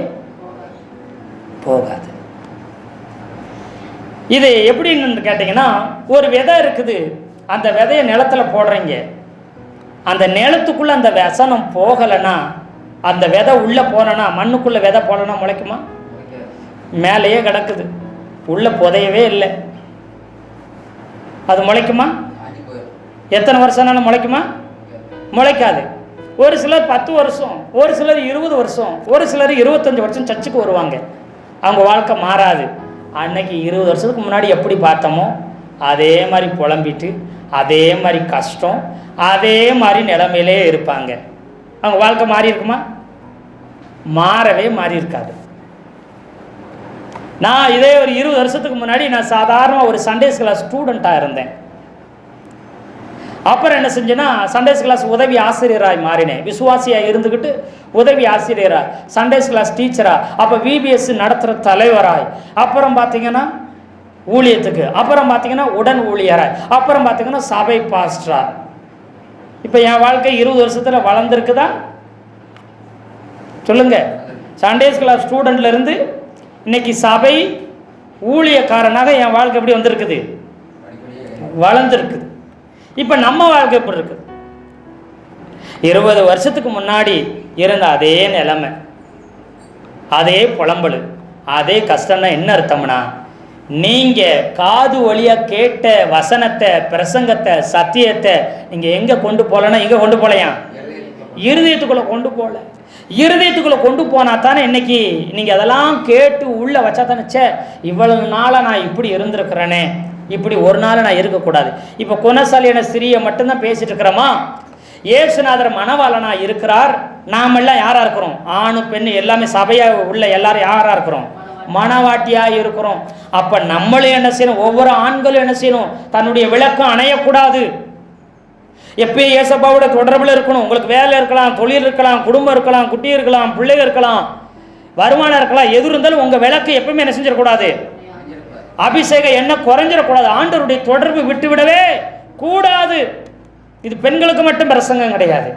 போகாது. இது எப்படின்னு கேட்டிங்கன்னா, ஒரு விதை இருக்குது, அந்த விதையை நிலத்தில் போடுறீங்க, அந்த நிலத்துக்குள்ளே அந்த வசனம் போகலைன்னா, அந்த விதை உள்ளே போனோன்னா, மண்ணுக்குள்ளே விதை போடலன்னா முளைக்குமா? மேலேயே கிடக்குது, உள்ளே புதையவே இல்லை. அது முளைக்குமா? எத்தனை வருஷம்னாலும் முளைக்குமா? முளைக்காது. ஒரு சிலர் 10 வருஷம், ஒரு சிலர் 20 வருஷம், ஒரு சிலர் 25 வருஷம் சர்ச்சுக்கு வருவாங்க, அவங்க வாழ்க்கை மாறாது. அன்னைக்கு 20 வருஷத்துக்கு முன்னாடி எப்படி பார்த்தோமோ அதே மாதிரி புலம்பிட்டு, அதே மாதிரி கஷ்டம், அதே மாதிரி நிலைமையிலே இருப்பாங்க. அவங்க வாழ்க்கை மாறி இருக்குமா? மாறவே மாறி இருக்காது. நான் இதே ஒரு 20 வருஷத்துக்கு முன்னாடி நான் சாதாரண ஒரு சண்டேஸ் கிளாஸ் ஸ்டூடெண்ட்டாக இருந்தேன். அப்புறம் என்ன செஞ்சேன்னா சண்டேஸ் கிளாஸ் உதவி ஆசிரியராய் மாறினேன். விசுவாசியாக இருந்துக்கிட்டு உதவி ஆசிரியராய், சண்டேஸ் கிளாஸ் டீச்சரா, அப்போ விபிஎஸ் நடத்துகிற தலைவராய், அப்புறம் பார்த்தீங்கன்னா ஊழியத்துக்கு, அப்புறம் பார்த்தீங்கன்னா உடன் ஊழியராய், அப்புறம் பார்த்தீங்கன்னா சபை பாஸ்டரா. இப்போ என் வாழ்க்கை 20 வருஷத்தில் வளர்ந்துருக்குதா சொல்லுங்க? சண்டேஸ் கிளாஸ் ஸ்டூடெண்ட்லேருந்து இன்னைக்கு சபை ஊழியக்காரனாக என் வாழ்க்கை எப்படி வந்திருக்குது? வளர்ந்துருக்குது. இப்போ நம்ம வாழ்க்கை எப்படி இருக்குது? 20 வருஷத்துக்கு முன்னாடி இருந்த அதே நிலைமை, அதே புலம்பல், அதே கஷ்டம்னா என்ன அர்த்தம்னா, நீங்கள் காது வழியாக கேட்ட வசனத்தை, பிரசங்கத்தை, சத்தியத்தை நீங்கள் எங்கே கொண்டு போகலன்னா, இங்கே கொண்டு போகலையா? இருதயத்துக்குள்ளே கொண்டு போகல. இருதயத்துக்குள்ளே கொண்டு போனால் தானே இன்னைக்கு நீங்கள் அதெல்லாம் கேட்டு உள்ளே வச்சா தானே, சே இவ்வளவு நாளாக நான் இப்படி இருந்திருக்கிறேனே, இப்படி ஒரு நாள் நான் இருக்கக்கூடாது. இப்போ குணசாலியான ஸ்திரியை மட்டும்தான் பேசிட்டு இருக்கிறோமா? இயேசுநாதர் மணவாளனா இருக்கிறார். நாமெல்லாம் யாராக இருக்கிறோம்? ஆணு பெண்ணு எல்லாமே சபையாக உள்ள எல்லாரும் யாராக இருக்கிறோம்? மணவாட்டியாக இருக்கிறோம். அப்போ நம்மளும் என்ன செய்யணும்? ஒவ்வொரு ஆண்களும் என்ன செய்யணும்? தன்னுடைய விளக்கம் அணையக்கூடாது. எப்பயும் ஏசப்பாவோட தொடர்பில் இருக்கணும். உங்களுக்கு வேலை இருக்கலாம், தொழில் இருக்கலாம், குடும்பம் இருக்கலாம், குட்டி இருக்கலாம், பிள்ளைகள் இருக்கலாம், வருமானம் இருக்கலாம், எது இருந்தாலும் உங்கள் விளக்கு எப்பவுமே என்ன செஞ்சிடக்கூடாது? அபிஷேகம் என்ன குறைஞ்சிடக்கூடாது. ஆண்டவருடைய தொடர்பு விட்டுவிடவே கூடாது. இது பெண்களுக்கு மட்டும் பிரசங்கம் கிடையாது,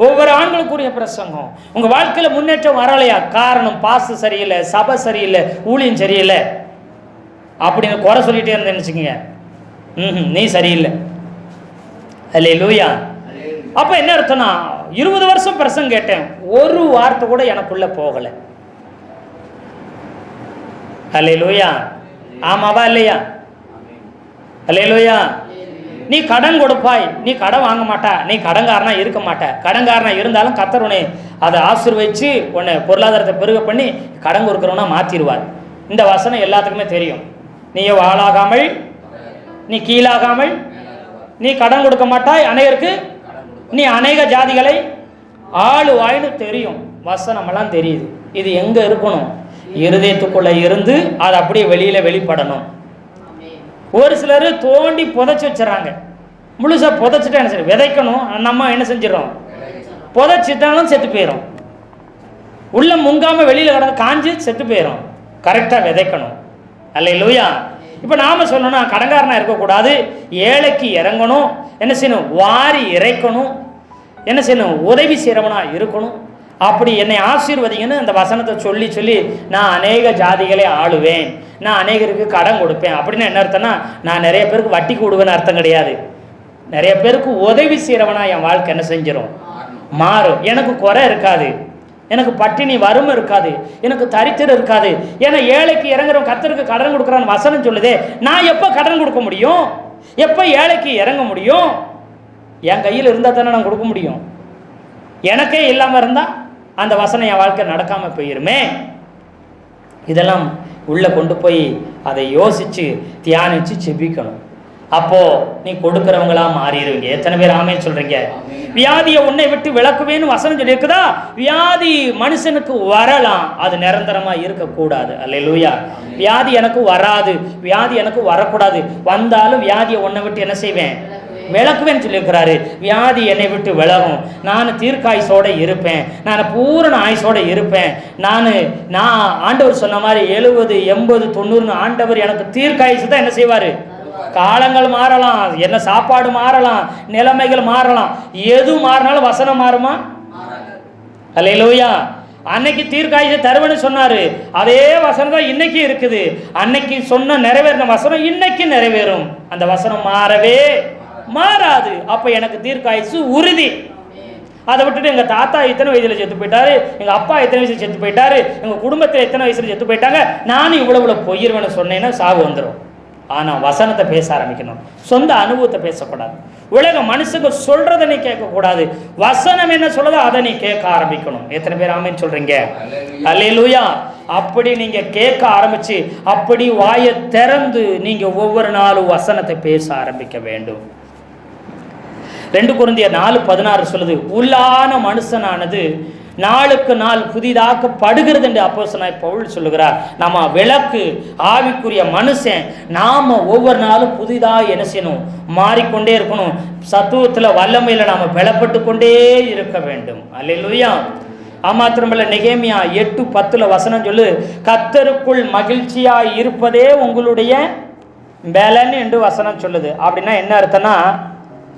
ஒவ்வொரு ஆண்களுக்குரிய பிரசங்கம். உங்கள் வாழ்க்கையில் முன்னேற்றம் வரலையா? காரணம் பாசு சரியில்லை, சபை சரியில்லை, ஊழியம் சரியில்லை அப்படின்னு குறை சொல்லிட்டே இருந்தேன்னு வச்சுக்கோங்க, நீ சரியில்லை. அல்லேலூயா. அப்போ என்ன அர்த்தம்னா, 20 வருஷம் பிரசங்கம் கேட்டேன், ஒரு வார்த்தை கூட எனக்குள்ள போகலை. அல்லேலூயா. ஆமாவா இல்லையா? அல்லேலூயா. நீ கடன் கொடுப்பாய், நீ கடன் வாங்க மாட்டா, நீ கடன்காரனா இருக்க மாட்ட. கடன்காரனா இருந்தாலும் கர்த்தர் உன்னை அதை ஆசீர்வதிச்சு உன்னை பொருளாதாரத்தை பெருக பண்ணி கடன் கொடுக்குறவனா மாற்றிடுவார். இந்த வசனம் எல்லாத்துக்குமே தெரியும். நீ வாளாகாமல், நீ கீழாகாமல், நீ கடன் கொடுக்க மாட்டாய் அநேகருக்கு, நீ அநேக ஜாதிகளை ஆளுவாய்னு தெரியும். வசனமெல்லாம் தெரியுது. இது எங்கே இருக்கணும்? இருதயத்துக்குள்ளே இருந்து அது அப்படியே வெளியில் வெளிப்படணும். ஒரு சிலர் தோண்டி புதைச்சி வச்சுறாங்க. முழுசாக புதைச்சிட்டா என்ன செய்யும்? விதைக்கணும். நம்ம என்ன செஞ்சிடறோம்? புதைச்சிட்டாலும் செத்து போயிடும். உள்ள முங்காமல் வெளியில் கடந்து காஞ்சி செத்து போயிடும். கரெக்டாக விதைக்கணும். அல்லேலூயா. இப்போ நாம் சொல்லணும்னா, கடன்காரனாக இருக்கக்கூடாது, ஏழைக்கு இறங்கணும், என்ன செய்யணும்? வாரி இறைக்கணும், என்ன செய்யணும்? உதவி செய்கிறவனாக இருக்கணும். அப்படி என்னை ஆசீர்வதிங்கன்னு அந்த வசனத்தை சொல்லி சொல்லி நான் அநேக ஜாதிகளை ஆளுவேன், நான் அநேகருக்கு கடன் கொடுப்பேன் அப்படின்னு என்ன அர்த்தம்னா, நான் நிறைய பேருக்கு வட்டி கொடுவேன்னு அர்த்தம் கிடையாது. நிறைய பேருக்கு உதவி செய்கிறவனா என் வாழ்க்கை என்ன செஞ்சிடும்? மாறும். எனக்கு குறை இருக்காது, எனக்கு பட்டினி வறுமை இருக்காது, எனக்கு தரித்திரம் இருக்காது. ஏன்னா ஏழைக்கு இறங்குறவன் கர்த்தருக்கு கடன் கொடுக்குறான்னு வசனம் சொல்லுதே. நான் எப்போ கடன் கொடுக்க முடியும்? எப்போ ஏழைக்கு இறங்க முடியும்? என் கையில் இருந்தால் தானே நான் கொடுக்க முடியும். எனக்கே இல்லாமல் இருந்தால் அந்த வசனம் என் வாழ்க்கை நடக்காமல் போயிருமே. இதெல்லாம் உள்ளே கொண்டு போய் அதை யோசித்து தியானித்து செபிக்கணும். அப்போது நீ கொடுக்குறவங்களா மாறிடுவீங்க. எத்தனை பேர் ஆமேன்னு சொல்கிறீங்க? வியாதியை உன்னை விட்டு விளக்குவேன்னு வசனம் சொல்லியிருக்குதா? வியாதி மனுஷனுக்கு வரலாம், அது நிரந்தரமாக இருக்கக்கூடாது. அல்லேலூயா. வியாதி எனக்கு வராது, வியாதி எனக்கு வரக்கூடாது, வந்தாலும் வியாதியை உன்னை விட்டு என்ன செய்வேன்? விளக்குவேன்னு சொல்லியிருக்கிறாரு. வியாதி என்னை விட்டு விலகும், நான் தீர்க்காயுசோடு இருப்பேன், நான் பூரண ஆயுசோடு இருப்பேன். நான் ஆண்டவர் சொன்ன மாதிரி 70, 80, 90 ஆண்டவர் எனக்கு தீர்க்காயுசு தான் என்ன செய்வார்? காலங்கள் மாறலாம், என்ன சாப்பாடு மாறலாம், நிலைமைகள் மாறலாம், எது மாறினாலும் வசனம் மாறுமா? அல்லேலூயா. அன்னைக்கு தீர்க்காயுசை தருவன்னு சொன்னாரு, அதே வசனம் தான் இன்னைக்கு இருக்குது. அன்னைக்கு சொன்ன நிறைவேறின வசனம் இன்னைக்கு நிறைவேறும். அந்த வசனம் மாறவே மாறாது. அப்ப எனக்கு தீர்க்காயுசு உறுதி. அதை விட்டுட்டு எங்கள் தாத்தா எத்தனை வயசில் செத்து போயிட்டாரு, எங்கள் அப்பா எத்தனை வயசில் செத்து போயிட்டாரு, எங்கள் குடும்பத்தில் எத்தனை வயசில் செத்து போயிட்டாங்க, நானும் இவ்வளோ போயிடுவேன்னு சொன்னேன்னா சாவு வந்துடும். ஆனால் வசனத்தை பேச ஆரம்பிக்கணும், சொந்த அனுபவத்தை பேசக்கூடாது. உலக மனுஷங்க சொல்கிறத நீ கேட்கக்கூடாது, வசனம் என்ன சொல்லுதோ அதை நீ கேட்க ஆரம்பிக்கணும். எத்தனை பேர் ஆமேன்னு சொல்கிறீங்க? அல்லேலூயா. அப்படி நீங்கள் கேட்க ஆரம்பித்து அப்படி வாயை திறந்து நீங்கள் ஒவ்வொரு நாளும் வசனத்தை பேச ஆரம்பிக்க வேண்டும். 2 கொரிந்தியர் 4:16 சொல்லுது, உள்ளான மனுஷனானது நாளுக்கு நாள் புதிதாக்கப்படுகிறது என்று அப்போஸ்தலனாகிய பவுல் சொல்லுகிறார். நம்ம விளக்கு ஆவிக்குரிய மனுஷன் நாம் ஒவ்வொரு நாளும் புதிதாக என்ன செய்யணும், மாறிக்கொண்டே இருக்கணும். சத்துவத்தில் வல்லமையில் நாம் பலப்பட்டு கொண்டே இருக்க வேண்டும். அல்லேலூயா. மாத்திரமல்ல, நெகேமியா 8:10 வசனம் சொல்லு, கர்த்தருக்குள் மகிழ்ச்சியாய் இருப்பதே உங்களுடைய பலன் என்று வசனம் சொல்லுது. அப்படின்னா என்ன அர்த்தம்னா,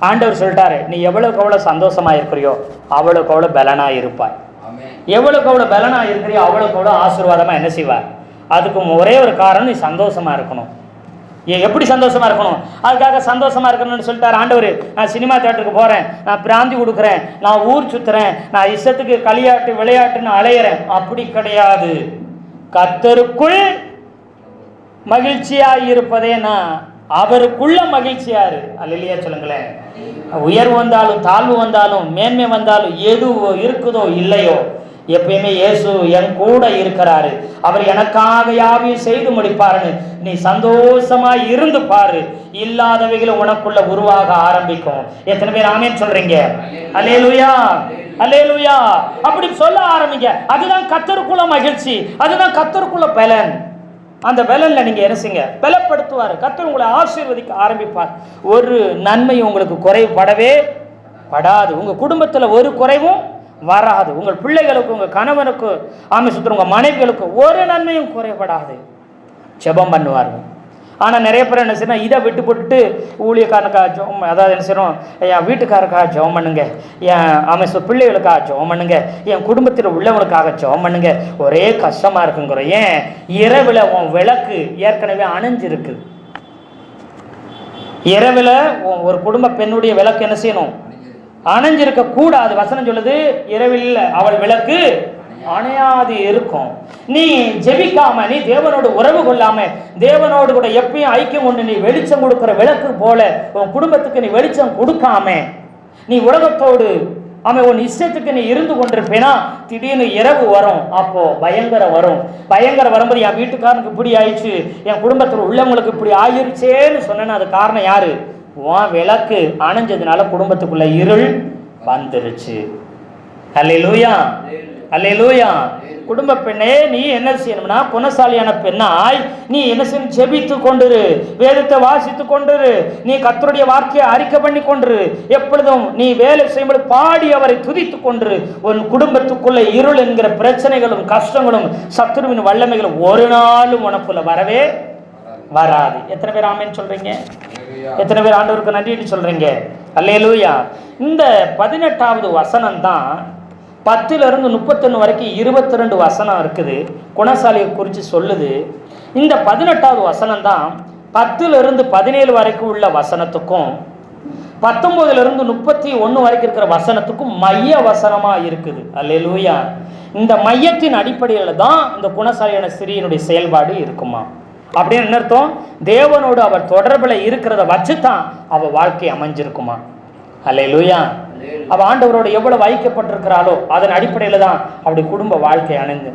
ஆண்டவர் சொல்லிட்டாரு, நீ எவ்வளவுக்கு எவ்வளோ சந்தோஷமா இருக்கிறியோ அவ்வளவுக்கு எவ்வளோ பலனா இருப்பாய். எவ்வளவுக்கு எவ்வளோ பலனா இருக்கிறியோ அவ்வளவுக்கு எவ்வளோ ஆசீர்வாதமா என்ன செய்வார். அதுக்கு ஒரே ஒரு காரணம், நீ சந்தோஷமா இருக்கணும். எப்படி சந்தோஷமா இருக்கணும்? அதுக்காக சந்தோஷமா இருக்கணும்னு சொல்லிட்டாரு ஆண்டவர். நான் சினிமா தியேட்டருக்கு போறேன், நான் பிராந்தி கொடுக்குறேன், நான் ஊர் சுத்துறேன், நான் இஷ்டத்துக்கு களியாட்டு விளையாட்டுன்னு அலையிறேன், அப்படி கிடையாது. கர்த்தருக்குள் மகிழ்ச்சியா இருப்பதே நான் அவருக்குள்ள மகிழ்ச்சியாரு. அல்லேலூயா சொல்லுங்களேன். உயர்வு வந்தாலும் தாழ்வு வந்தாலும் மேன்மை வந்தாலும் எது இருக்குதோ இல்லையோ, எப்பயுமே இயேசு என் கூட இருக்கிறாரு, அவர் எனக்காக யாவையும் செய்து முடிப்பாருன்னு நீ சந்தோஷமா இருந்து பாரு. இல்லாதவைகளை உனக்குள்ள உருவாக ஆரம்பிக்கும். எத்தனை பேர் ஆமென் சொல்றீங்க? அல்லேலூயா, அல்லேலூயா. அப்படி சொல்ல ஆரம்பிங்க. அதுதான் கர்த்தருக்குள்ள மகிழ்ச்சி, அதுதான் கர்த்தருக்குள்ள பலன். அந்த பலன்ல நீங்க என்ன செய்யுங்க, பலப்படுத்துவார். கர்த்தர் உங்களை ஆசீர்வதிக்க ஆரம்பிப்பார். ஒரு நன்மை உங்களுக்கு குறைபடவே படாது. உங்க குடும்பத்துல ஒரு குறைவும் வராது. உங்கள் பிள்ளைகளுக்கு, உங்க கணவனுக்கு, உங்க மனைவிகளுக்கு ஒரு நன்மையும் குறைபடாது. ஜெபம் பண்ணுவார்கள். ஆனால் நிறைய பேர் என்ன செய்யணும், இதை விட்டு போட்டுட்டு ஊழியக்காரனுக்காக ஜெபம், அதாவது என்ன செய்யணும், என் வீட்டுக்காரருக்காக ஜெபம் பண்ணுங்க, என் பிள்ளைகளுக்காக ஜெபம் பண்ணுங்க, என் குடும்பத்தில் உள்ளவங்களுக்காக ஜெபம் பண்ணுங்க. ஒரே கஷ்டமா இருக்குங்கிற. ஏன்? இரவில் உன் விளக்கு ஏற்கனவே அணைஞ்சிருக்கு. இரவில் ஒரு குடும்ப பெண்ணுடைய விளக்கு என்ன செய்யணும், அணைஞ்சிருக்க கூடாது. வசனம் சொல்லுது, இரவில் அவள் விளக்கு அணையாது இருக்கும். நீ ஜெபிக்காம, நீ தேவனோடு உறவு கொள்ளாம, தேவனோடு கூட எப்பயும் ஐக்கியம் கொண்டு நீ வெளிச்சம் கொடுக்கிற விளக்கு போல உன் குடும்பத்துக்கு நீ வெளிச்சம் கொடுக்காம, நீ உலகத்தோடு உன் இஷ்டத்துக்கு நீ இருந்து கொண்டிருப்பேனா, திடீர்னு இரவு வரும், அப்போ பயங்கரம் வரும். பயங்கரம் வரும்போது என் வீட்டுக்காரனுக்கு இப்படி ஆயிடுச்சு, என் குடும்பத்தில் உள்ளவங்களுக்கு இப்படி ஆயிருச்சேன்னு சொன்னேன்னா அது காரணம் யாரு? உன் விளக்கு அணைஞ்சதுனால குடும்பத்துக்குள்ள இருள் வந்துருச்சு. அல்லேலூயா, அல்லேலூயா. குடும்ப பெண்ணே, நீ என்ன செய்யணும்னா, குணசாலியான பெண்ணாய் நீ என்ன செய்யணும், ஜெபித்து கொண்டிரு, வேதத்தை வாசித்து கொண்டிரு, நீ கர்த்தருடைய வார்த்தையை அறிக்கை பண்ணி கொண்டிரு. எப்பொழுதும் நீ வேலை செய்யும்போது பாடி அவரை துதித்து கொண்டிரு. உன் குடும்பத்துக்குள்ள இருள் என்கிற பிரச்சனைகளும் கஷ்டங்களும் சத்துருவின் வல்லமைகளும் ஒரு நாளும் உனக்குள்ள வரவே வராது. எத்தனை பேர் ஆமென் சொல்றீங்க? எத்தனை பேர் ஆண்டவருக்கு நன்றி சொல்றீங்க? அல்லேலூயா. இந்த 18வது வசனம் தான் 10 to 31 வரைக்கும் 22 வசனம் இருக்குது, குணசாலியை குறித்து சொல்லுது. இந்த 18வது வசனம் தான் 10 to 17 வரைக்கும் உள்ள வசனத்துக்கும் 19 to 31 வரைக்கும் இருக்கிற வசனத்துக்கும் மைய வசனமா இருக்குது. அல்லேலூயா. இந்த மையத்தின் அடிப்படையில் தான் இந்த குணசாலியான ஸ்திரீயினுடைய செயல்பாடு இருக்குமா. அப்படின்னு என்ன அர்த்தம்? தேவனோடு அவர் தொடர்பில் இருக்கிறத வச்சு தான் அவள் வாழ்க்கை அமைஞ்சிருக்குமா. அல்லேலூயா. அவள் ஆண்டவரோடு எவ்வளவு ஐக்கியப்பட்டிருக்கிறாளோ அதன் அடிப்படையில் தான் அவருடைய குடும்ப வாழ்க்கை அணைந்து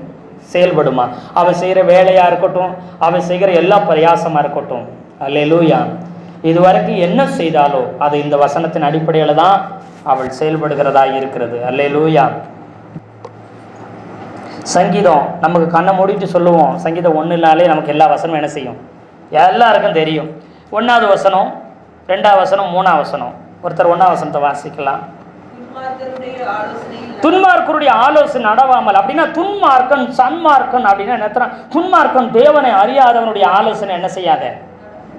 செயல்படுமா. அவள் செய்கிற வேலையாக இருக்கட்டும், அவள் செய்கிற எல்லா பிரயாசமாக இருக்கட்டும். அல்லேலூயா. இதுவரைக்கும் என்ன செய்தாலோ அது இந்த வசனத்தின் அடிப்படையில் தான் அவள் செயல்படுகிறதா இருக்கிறது. அல்லேலூயா. சங்கீதம் நமக்கு கண்ணை மூடிட்டு சொல்லுவோம், சங்கீதம் 1 நமக்கு எல்லா வசனமும் என்ன செய்யும், எல்லாருக்கும் தெரியும். 1வது வசனம், 2வது வசனம், 3வது வசனம். ஒருத்தர் 1வது வசனத்தை வாசிக்கலாம். துன்மார்க்கருடைய ஆலோசனை நடவாமல். அப்படின்னா துன்மார்க்கன் சன்மார்க்கன் அப்படின்னா என்ன? துன்மார்க்கன் தேவனை அறியாதவனுடைய ஆலோசனை என்ன செய்யாத,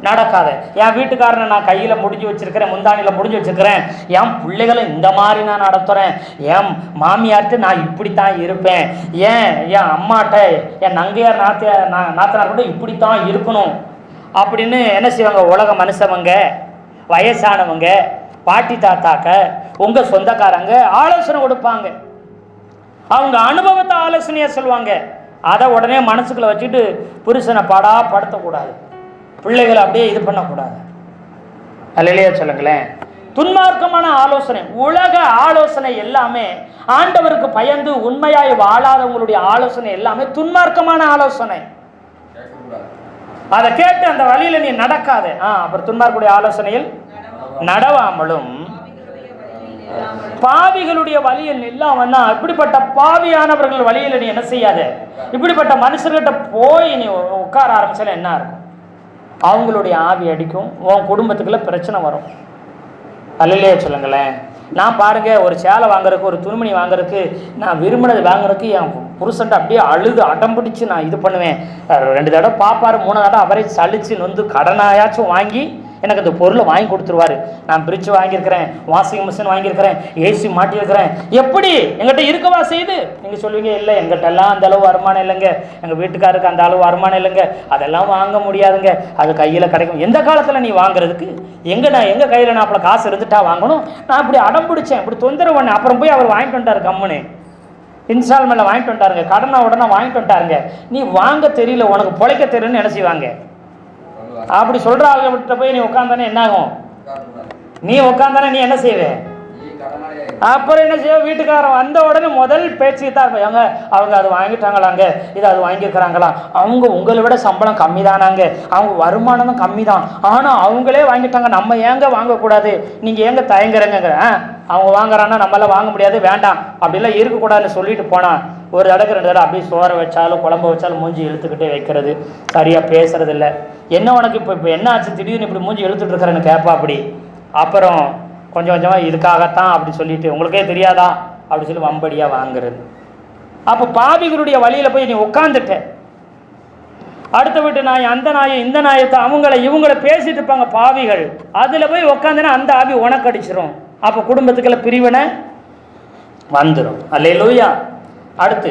நடக்காத. என் வீட்டுக்காரனை நான் கையில் முடிஞ்சு வச்சிருக்கிறேன், முந்தானியில் முடிஞ்சு வச்சிருக்கிறேன், என் பிள்ளைகளை இந்த மாதிரி நான் நடத்துகிறேன், என் மாமியார்ட்டு நான் இப்படித்தான் இருப்பேன், என் அம்மாட்ட என் நங்கையார் நாத்தனார் கூட இப்படித்தான் இருக்கணும் அப்படின்னு என்ன செய்வாங்க? உலக மனுஷவங்க, வயசானவங்க, பாட்டி தாத்தாக்க, உங்கள் சொந்தக்காரங்க ஆலோசனை கொடுப்பாங்க. அவங்க அனுபவத்தை ஆலோசனையாக சொல்லுவாங்க. அதை உடனே மனசுக்குள்ள வச்சுட்டு புருஷனை படுத்தக்கூடாது, பிள்ளைகளை அப்படியே இது பண்ணக்கூடாது. அல்லேலூயா சொல்லுங்களேன். துன்மார்க்கமான ஆலோசனை, உலக ஆலோசனை எல்லாமே, ஆண்டவருக்கு பயந்து உண்மையாய் வாழாதவங்களுடைய ஆலோசனை எல்லாமே துன்மார்க்கமான ஆலோசனை. அதை கேட்டு அந்த வழியில நீ நடக்காத. அப்புறம் துன்மார்க்குடைய ஆலோசனையில் நடவாமலும் பாவிகளுடைய வழியில் இல்லாமன்னா இப்படிப்பட்ட பாவியானவர்கள் வழியில் நீ என்ன செய்யாத. இப்படிப்பட்ட மனுஷர்கிட்ட போய் நீ உட்கார ஆரம்பிச்சால என்ன இருக்கும்? அவங்களுடைய ஆவி அடிக்கும், உன் குடும்பத்துக்குள்ள பிரச்சனை வரும். அல்லையே சொல்லுங்களேன். நான் பாருங்க, ஒரு சேலை வாங்குறதுக்கு, ஒரு துணிமணி வாங்குறதுக்கு, நான் விரும்பினது வாங்குறதுக்கு என் புருஷன்ட்டு அப்படியே அழுது அடம் பிடிச்சி நான் இது பண்ணுவேன். 2 தடவை பார்ப்பாரு, 3 தடவை அவரே சலிச்சு நொந்து கடனாயாச்சும் வாங்கி எனக்கு அந்த பொருளை வாங்கி கொடுத்துருவாரு. நான் ஃப்ரிட்ஜ் வாங்கியிருக்கிறேன், வாஷிங் மிஷின் வாங்கியிருக்கிறேன், ஏசி மாட்டியிருக்கிறேன். எப்படி எங்கிட்ட இருக்கவா செய்யுது? நீங்கள் சொல்லுவீங்க, இல்லை எங்கிட்டெல்லாம் அந்த அளவு வருமானம் இல்லைங்க, எங்கள் வீட்டுக்காருக்கு அந்த அளவு வருமானம் இல்லைங்க, அதெல்லாம் வாங்க முடியாதுங்க, அது கையில் கிடைக்கும். எந்த காலத்தில் நீ வாங்குறதுக்கு? எங்கள் கையில் நான் அப்போ காசு இருந்துட்டா வாங்கணும்? நான் இப்படி அடம் பிடிச்சேன், இப்படி தொந்தரவு பண்ணேன். அப்புறம் போய் அவர் வாங்கிட்டு வந்துட்டார், கம்முன்னு இன்ஸ்டால்மெண்ட்டில் வாங்கிட்டு வந்துட்டாருங்க, கடனை உடனே வாங்கிட்டு வந்துட்டாருங்க. நீ வாங்க தெரியல, உனக்கு பிழைக்க தெரியலன்னு என்ன செய்வாங்க? அப்படி சொல்ற ஆளுகிட்ட போய் நீ உட்காந்தானே என்ன ஆகும்? நீ உட்காந்தானே நீ என்ன செய்வே? அப்புறம் என்ன செய்ய? வீட்டுக்காரன் வந்த உடனே முதல் பேச்சு தான் இருப்பாங்க, அவங்க அது வாங்கிட்டாங்களாங்க, இது அது வாங்கியிருக்கிறாங்களா, அவங்க உங்களை விட சம்பளம் கம்மி தானாங்க, அவங்க வருமானம் தான் கம்மி தான், ஆனால் அவங்களே வாங்கிட்டாங்க, நம்ம ஏங்க வாங்கக்கூடாது, நீங்கள் ஏங்க தயங்குறங்க? அவங்க வாங்குறான்னா நம்மளால வாங்க முடியாது, வேண்டாம் அப்படிலாம் இருக்கக்கூடாதுன்னு சொல்லிட்டு போனால் ஒரு தடவை 2 தடவை அப்படியே சோறை வச்சாலும் குழம்பு வச்சாலும் மூஞ்சி இழுத்துக்கிட்டே வைக்கிறது, சரியாக பேசுறது இல்லை. என்ன உனக்கு இப்போ என்ன ஆச்சு திடீர்னு இப்படி மூஞ்சி இழுத்துட்டு இருக்கிறேன்னு கேட்பா. அப்படி அப்புறம் கொஞ்சம் கொஞ்சமாக இதுக்காகத்தான் அப்படி சொல்லிட்டு உங்களுக்கே தெரியாதா அப்படி சொல்லி வம்படியாக வாங்குறது. அப்போ பாவிகளுடைய வழியில் போய் நீ உட்காந்துட்ட. அடுத்த வீட்டு நாய், அந்த நாயை, இந்த நாயத்தை, இவங்களை பேசிட்டு இருப்பாங்க பாவிகள். அதில் போய் உட்காந்துன்னா அந்த ஆவி உனக்கு அடிச்சிடும். அப்போ குடும்பத்துக்குள்ள பிரிவினை வந்துடும். அல்லேலூயா. அடுத்து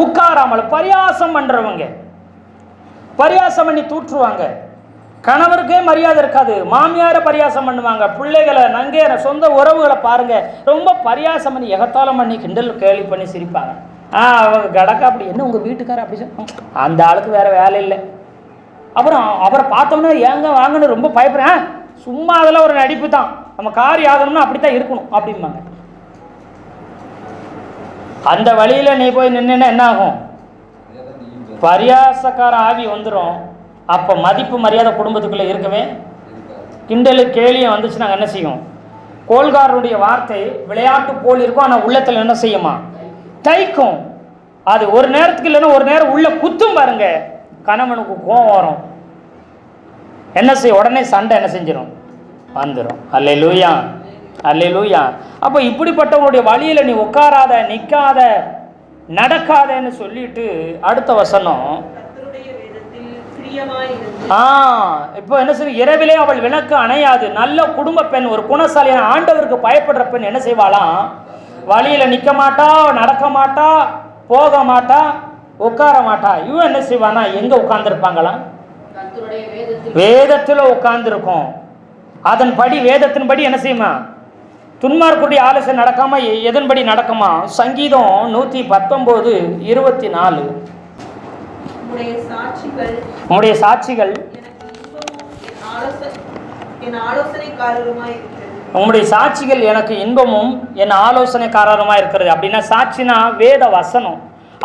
உட்காராமல் பரியாசம் பண்றவங்க, பரியாசம் பண்ணி தூற்றுவாங்க. கணவருக்கே மரியாதை இருக்காது, மாமியாரை பரியாசம் பண்ணுவாங்க, பிள்ளைகளை, நங்கேற சொந்த உறவுகளை பாருங்க ரொம்ப பரியாசம் பண்ணி எகத்தாலம் பண்ணி கிண்டல் கேலி பண்ணி சிரிப்பாங்க. அவங்க கடக்கா அப்படி என்ன உங்க வீட்டுக்கார அப்படி அந்த ஆளுக்கு வேற வேலை இல்லை. அப்புறம் அவரை பார்த்தோம்னா ஏங்க வாங்கன்னு ரொம்ப பயப்படுறேன். சும்மா அதெல்லாம் ஒரு நடிப்பு தான், நம்ம காரியம் ஆகணும்னா அப்படித்தான் இருக்கணும் அப்படிம்பாங்க. அந்த வழியில நீ போய் நின்னா என்ன ஆகும்? பரியாசக்கார ஆவி வந்துடும். அப்போ மதிப்பு மரியாதை குடும்பத்துக்குள்ளே இருக்கவே, கிண்டலு கேலியும் வந்துச்சு. நாங்கள் என்ன செய்யும்? கோல்காரனுடைய வார்த்தை விளையாட்டு போல் இருக்கும், ஆனால் உள்ளத்தில் என்ன செய்யுமா? தைக்கும். அது ஒரு நேரத்துக்கு இல்லைன்னா ஒரு நேரம் உள்ள குத்தும் பாருங்க. கணவனுக்கு கோபம் வரும், என்ன செய்ய? உடனே சண்டை என்ன செஞ்சிடும்? வந்துடும். அல்லேலூயா, அல்லேலூயா. அப்போ இப்படிப்பட்டவங்களுடைய வழியில் நீ உட்காராத, நிற்காத, நடக்காதன்னு சொல்லிட்டு அடுத்த வசனம், இப்போ என்ன செய்ய? இரவிலே அவள் விளக்கு அணையாது. நல்ல குடும்ப பெண், ஒரு குணசாலியான ஆண்டவருக்கு பயப்படுற பெண் என்ன செய்வாளாம்? வழியில நிற்க மாட்டா, நடக்க மாட்டா, போக மாட்டா, உட்கார மாட்டா. இவன் என்ன செய்வானா? எங்க உட்கார்ந்துருப்பாங்களாம்? வேதத்தில் உட்கார்ந்துருக்கும். அதன்படி, வேதத்தின்படி என்ன செய்யுமா? துன்மார்க்குடைய ஆலோசனை நடக்காம எதன்படி நடக்குமா? சங்கீதம் 119:24. உம்முடைய சாட்சிகள் உம்முடைய சாட்சிகள் எனக்கு இன்பமும் என் ஆலோசனைக்காரருமா இருக்கிறது. அப்படின்னா சாட்சினா வேத வசனம்,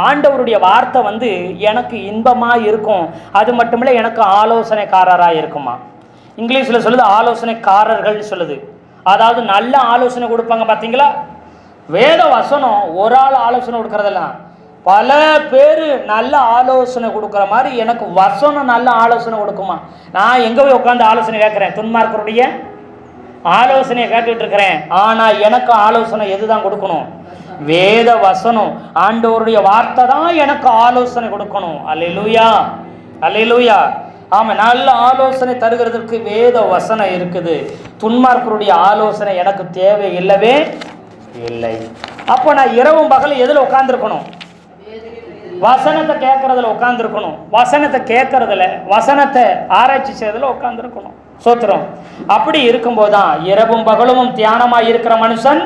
ஆண்டவருடைய வார்த்தை வந்து எனக்கு இன்பமா இருக்கும். அது மட்டுமில்ல எனக்கு ஆலோசனைக்காரராக இருக்குமா. இங்கிலீஷில் சொல்லுது ஆலோசனைக்காரர்கள் சொல்லுது. அதாவது நல்ல ஆலோசனை கொடுப்பாங்க. பார்த்தீங்களா? வேத வசனம் ஒரு ஆள் ஆலோசனை கொடுக்கறதெல்லாம் பல பேர் நல்ல ஆலோசனை கொடுக்குற மாதிரி எனக்கு வசனம் நல்ல ஆலோசனை கொடுக்குமா. நான் எங்கே போய் உட்காந்து ஆலோசனை கேட்குறேன்? துன்மார்க்கருடைய ஆலோசனையை கேட்டுட்டு இருக்கிறேன். ஆனால் எனக்கு ஆலோசனை எதுதான் கொடுக்கணும்? வேத வசனம், ஆண்டவருடைய வார்த்தை தான் எனக்கு ஆலோசனை கொடுக்கணும். அல்லேலூயா, அல்லேலூயா. ஆமாம், நல்ல ஆலோசனை தருகிறதுக்கு வேத வசனம் இருக்குது. துன்மார்க்கருடைய ஆலோசனை எனக்கு தேவை இல்லவே இல்லை. அப்போ நான் இரவும் பகலும் எதில் உட்காந்துருக்கணும்? வசனத்தை கேட்கறதுல உட்காந்துருக்கணும். வசனத்தை கேட்கறதுல, வசனத்தை ஆராய்ச்சி செய்யறதுல உட்காந்துருக்கணும். சோத்திரம். அப்படி இருக்கும்போது தான் இரவும் பகலும் தியானமா இருக்கிற மனுஷன்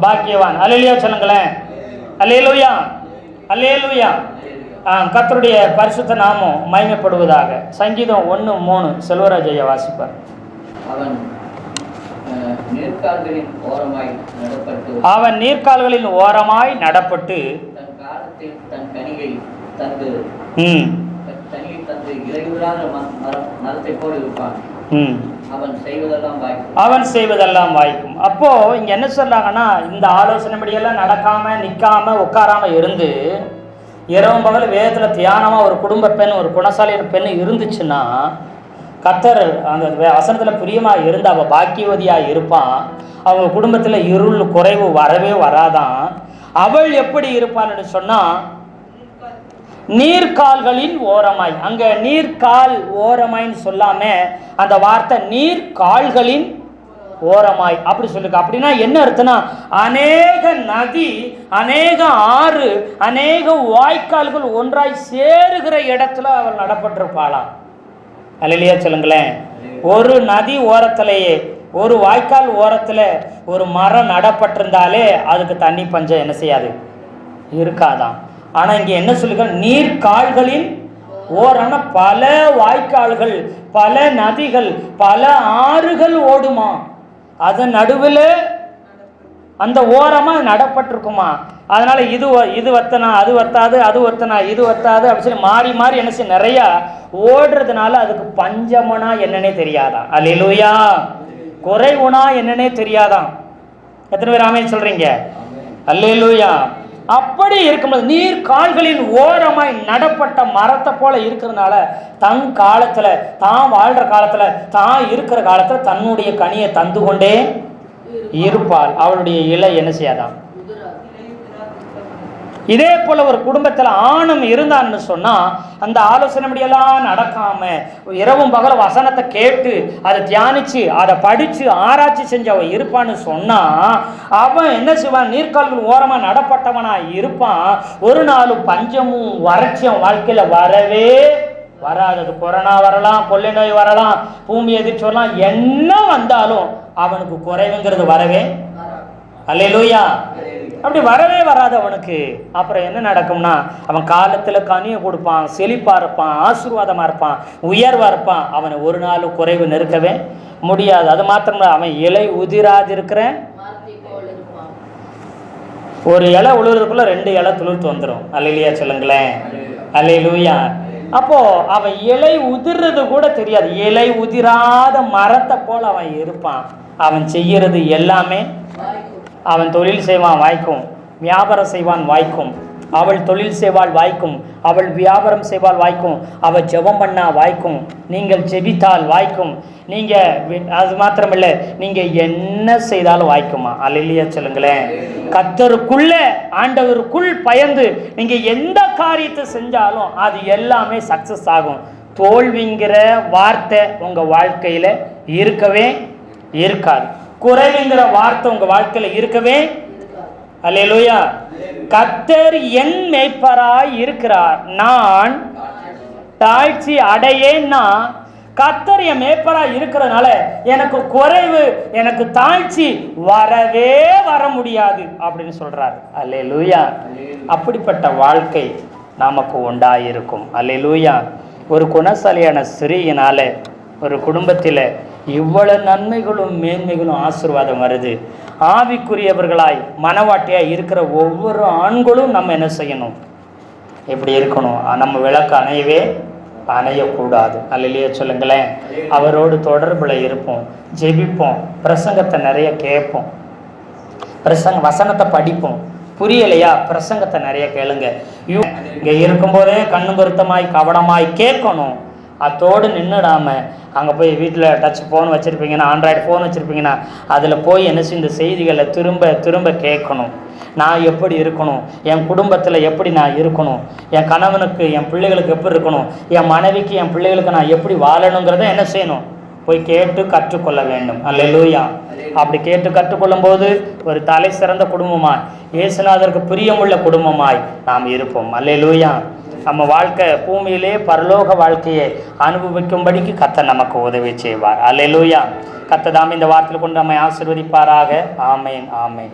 பாக்கியவான். அல்லேலூயா சொல்லுங்களேன். அல்லேலூயா, அல்லேலூயா. கர்த்தருடைய பரிசுத்த நாமம் மகிமைப்படுவதாக. சங்கீதம் 1:3 செல்வராஜ் ஐயா வாசிப்பார். அவன் நீர்க்கால்களின் ஓரமாய் நடப்பட்டு அவன் செய்வதெல்லாம் வாய்க்கும். அப்போ இங்க என்ன சொல்றாங்கன்னா, இந்த ஆலோசனைப்படியெல்லாம் நடக்காம நிக்காம உட்காராம இருந்து இரவும் பகல் வேதத்துல தியானமா ஒரு குடும்ப பெண், ஒரு குணசாலியான பெண் இருந்துச்சுன்னா, கர்த்தர் அந்த வசனத்துல பிரியமா இருந்து அவ பாக்கியவதியா இருப்பான். அவங்க குடும்பத்துல இருள் குறைவு வரவே வராதான். அவள் எப்படி இருப்பான்னு சொன்னா, நீர்கால்களின் ஓரமாய், அங்க நீர்கால் ஓரமாய்ன்னு சொல்லாம அந்த வார்த்தை நீர்கால்களின் ஓரமாய் அப்படி சொல்லுங்க. அப்படின்னா என்ன அர்த்தம்னா, அநேக நதி, அநேக ஆறு, அநேக வாய்க்கால்கள் ஒன்றாய் சேருகிற இடத்துல அவள் நடப்பட்டிருப்பாளாம். அல்லேலூயா சொல்லுங்களேன். ஒரு நதி ஓரத்திலேயே, ஒரு வாய்க்கால் ஓரத்தில் ஒரு மரம் நடப்பட்டிருந்தாலே அதுக்கு தண்ணி பஞ்சம் என்ன செய்யாது, இருக்காதான். ஆனால் இங்கே என்ன சொல்லுங்க, நீர்கால்களின் ஓரான பல வாய்க்கால்கள், பல நதிகள், பல ஆறுகள் ஓடுமா, அதன் நடுவில் அந்த ஓரமாக நடப்பட்டிருக்குமா. அதனால இது வத்தனா அது வத்தாது, அது வத்தனா இது வத்தாது அப்படி சொல்லி மாறி மாறி என்ன செய்ய நிறையா ஓடுறதுனால அதுக்கு பஞ்சமனா என்னன்னே தெரியாதான். அல்லேலூயா. குறைவுனா என்னன்னே தெரியாதான். எத்தனை பேர் ஆமென் சொல்றீங்க? அல்லேலூயா. அப்படி இருக்கும்போது நீர் கால்களின் ஓரமாய் நடப்பட்ட மரத்தை போல இருக்கிறதுனால தன் காலத்துல, தான் வாழ்ற காலத்துல, தான் இருக்கிற காலத்துல தன்னுடைய கனியை தந்து கொண்டே இருப்பாள். அவளுடைய இலை என்ன செய்யாதான். இதே போல ஒரு குடும்பத்தில் ஆணும் இருந்தான்னு சொன்னா, அந்த ஆலோசனைப்படியெல்லாம் நடக்காம இரவும் பகல வசனத்தை கேட்டு அதை தியானிச்சு அதை படிச்சு ஆராய்ச்சி செஞ்சு அவன் இருப்பான்னு சொன்னா, அவன் என்ன செய்வான், நீர்கால்கள் ஓரமா நடப்பட்டவனா இருப்பான். ஒரு நாள் பஞ்சமும் வறட்சியும் வாழ்க்கையில வரவே வராதது. கொரோனா வரலாம், கொள்ளை நோய் வரலாம், பூமி எதிர்ச்சி வரலாம், என்ன வந்தாலும் அவனுக்கு குறைவுங்கிறது வரவே, அல்லேலூயா, அப்படி வரவே வராது அவனுக்கு. அப்புறம் என்ன நடக்கும்னா, அவன் காலத்துல கனியை கொடுப்பான், செழிப்பா இருப்பான், ஆசீர்வாதமா இருப்பான், உயர்வா இருப்பான். அவனை ஒரு நாள் குறைவு நெருக்கவே முடியாது. அது மாத்திரம் அவன் இலை உதிராது இருக்கிற ஒரு இலை உழுறதுக்குள்ள 2 இலை துளிர்த்து வந்துடும். அல்லேலூயா சொல்லுங்களேன். அல்லேலூயா. அப்போ அவன் இலை உதிர்றது கூட தெரியாது. இலை உதிராத மரத்தை போல அவன் இருப்பான். அவன் செய்யறது எல்லாமே, அவன் தொழில் செய்வான் வாய்க்கும், வியாபாரம் செய்வான் வாய்க்கும், அவள் தொழில் செய்வாள் வாய்க்கும், அவள் வியாபாரம் செய்வாள் வாய்க்கும், அவள் ஜெபம் பண்ணா வாய்க்கும், நீங்கள் ஜெபித்தால் வாய்க்கும், நீங்க அது மாத்திரமில்லை நீங்க என்ன செய்தாலும் வாய்க்குமா. அல்லேலூயா சொல்லுங்களேன். கர்த்தருக்குள்ள, ஆண்டவருக்குள் பயந்து நீங்க எந்த காரியத்தை செஞ்சாலும் அது எல்லாமே சக்சஸ் ஆகும். தோல்விங்கிற வார்த்தை உங்க வாழ்க்கையில இருக்கவே இருக்காது. குறைவுங்கிற வார்த்தை உங்க வாழ்க்கையில இருக்கவே. அல்லேலூயா. கர்த்தர் என் மேய்ப்பராய் இருக்கிறார், நான் தாழ்ச்சி அடையேன்னா, கர்த்தர் என் மேய்ப்பராய் இருக்கிறதுனால எனக்கு குறைவு, எனக்கு தாழ்ச்சி வரவே வர முடியாது அப்படின்னு சொல்றாரு. அல்லேலூயா. அப்படிப்பட்ட வாழ்க்கை நமக்கு உண்டாயிருக்கும். அல்லேலூயா. ஒரு குணசாலியான ஸ்திரீயினால ஒரு குடும்பத்தில் இவ்வளவு நன்மைகளும் மேன்மைகளும் ஆசீர்வாதம் வருது. ஆவிக்குரியவர்களாய் மனவாட்டியாய் இருக்கிற ஒவ்வொரு ஆண்களும் நம்ம என்ன செய்யணும், எப்படி இருக்கணும், நம்ம விளக்கு அணையக்கூடாது. அல்லேலூயா சொல்லுங்களேன். அவரோடு தொடர்புல இருப்போம், ஜெபிப்போம், பிரசங்கத்தை நிறைய கேட்போம், வசனத்தை படிப்போம். புரியலையா, பிரசங்கத்தை நிறைய கேளுங்க. இங்கே இருக்கும்போதே கண்ணு கருத்தமாய் கவனமாய் கேட்கணும். அதோடு நின்றுடாம அங்கே போய் வீட்டில் டச் ஃபோன் வச்சுருப்பீங்கன்னா, ஆண்ட்ராய்டு ஃபோன் வச்சுருப்பீங்கன்னா அதில் போய் என்ன செய்ய, இந்த செய்திகளை திரும்ப திரும்ப கேட்கணும். நான் எப்படி இருக்கணும், என் குடும்பத்தில் எப்படி நான் இருக்கணும், என் கணவனுக்கு என் பிள்ளைகளுக்கு எப்படி இருக்கணும், என் மனைவிக்கு என் பிள்ளைகளுக்கு நான் எப்படி வாழணுங்கிறத என்ன செய்யணும், போய் கேட்டு கற்றுக்கொள்ள வேண்டும். அல்லேலூயா. அப்படி கேட்டு கற்றுக்கொள்ளும் போது ஒரு தலை சிறந்த குடும்பமாய், இயேசுநாதருக்கு பிரியமுள்ள குடும்பமாய் நாம் இருப்போம். அல்லேலூயா. நம்ம வாழ்க்கை பூமியிலே பரலோக வாழ்க்கையை அனுபவிக்கும்படிக்கு கர்த்தர் நமக்கு உதவி செய்வார். அல்லேலூயா. கர்த்தர் தாமே இந்த வார்த்தையில் கொண்டு நம்மை ஆசீர்வதிப்பாராக. ஆமேன், ஆமேன்.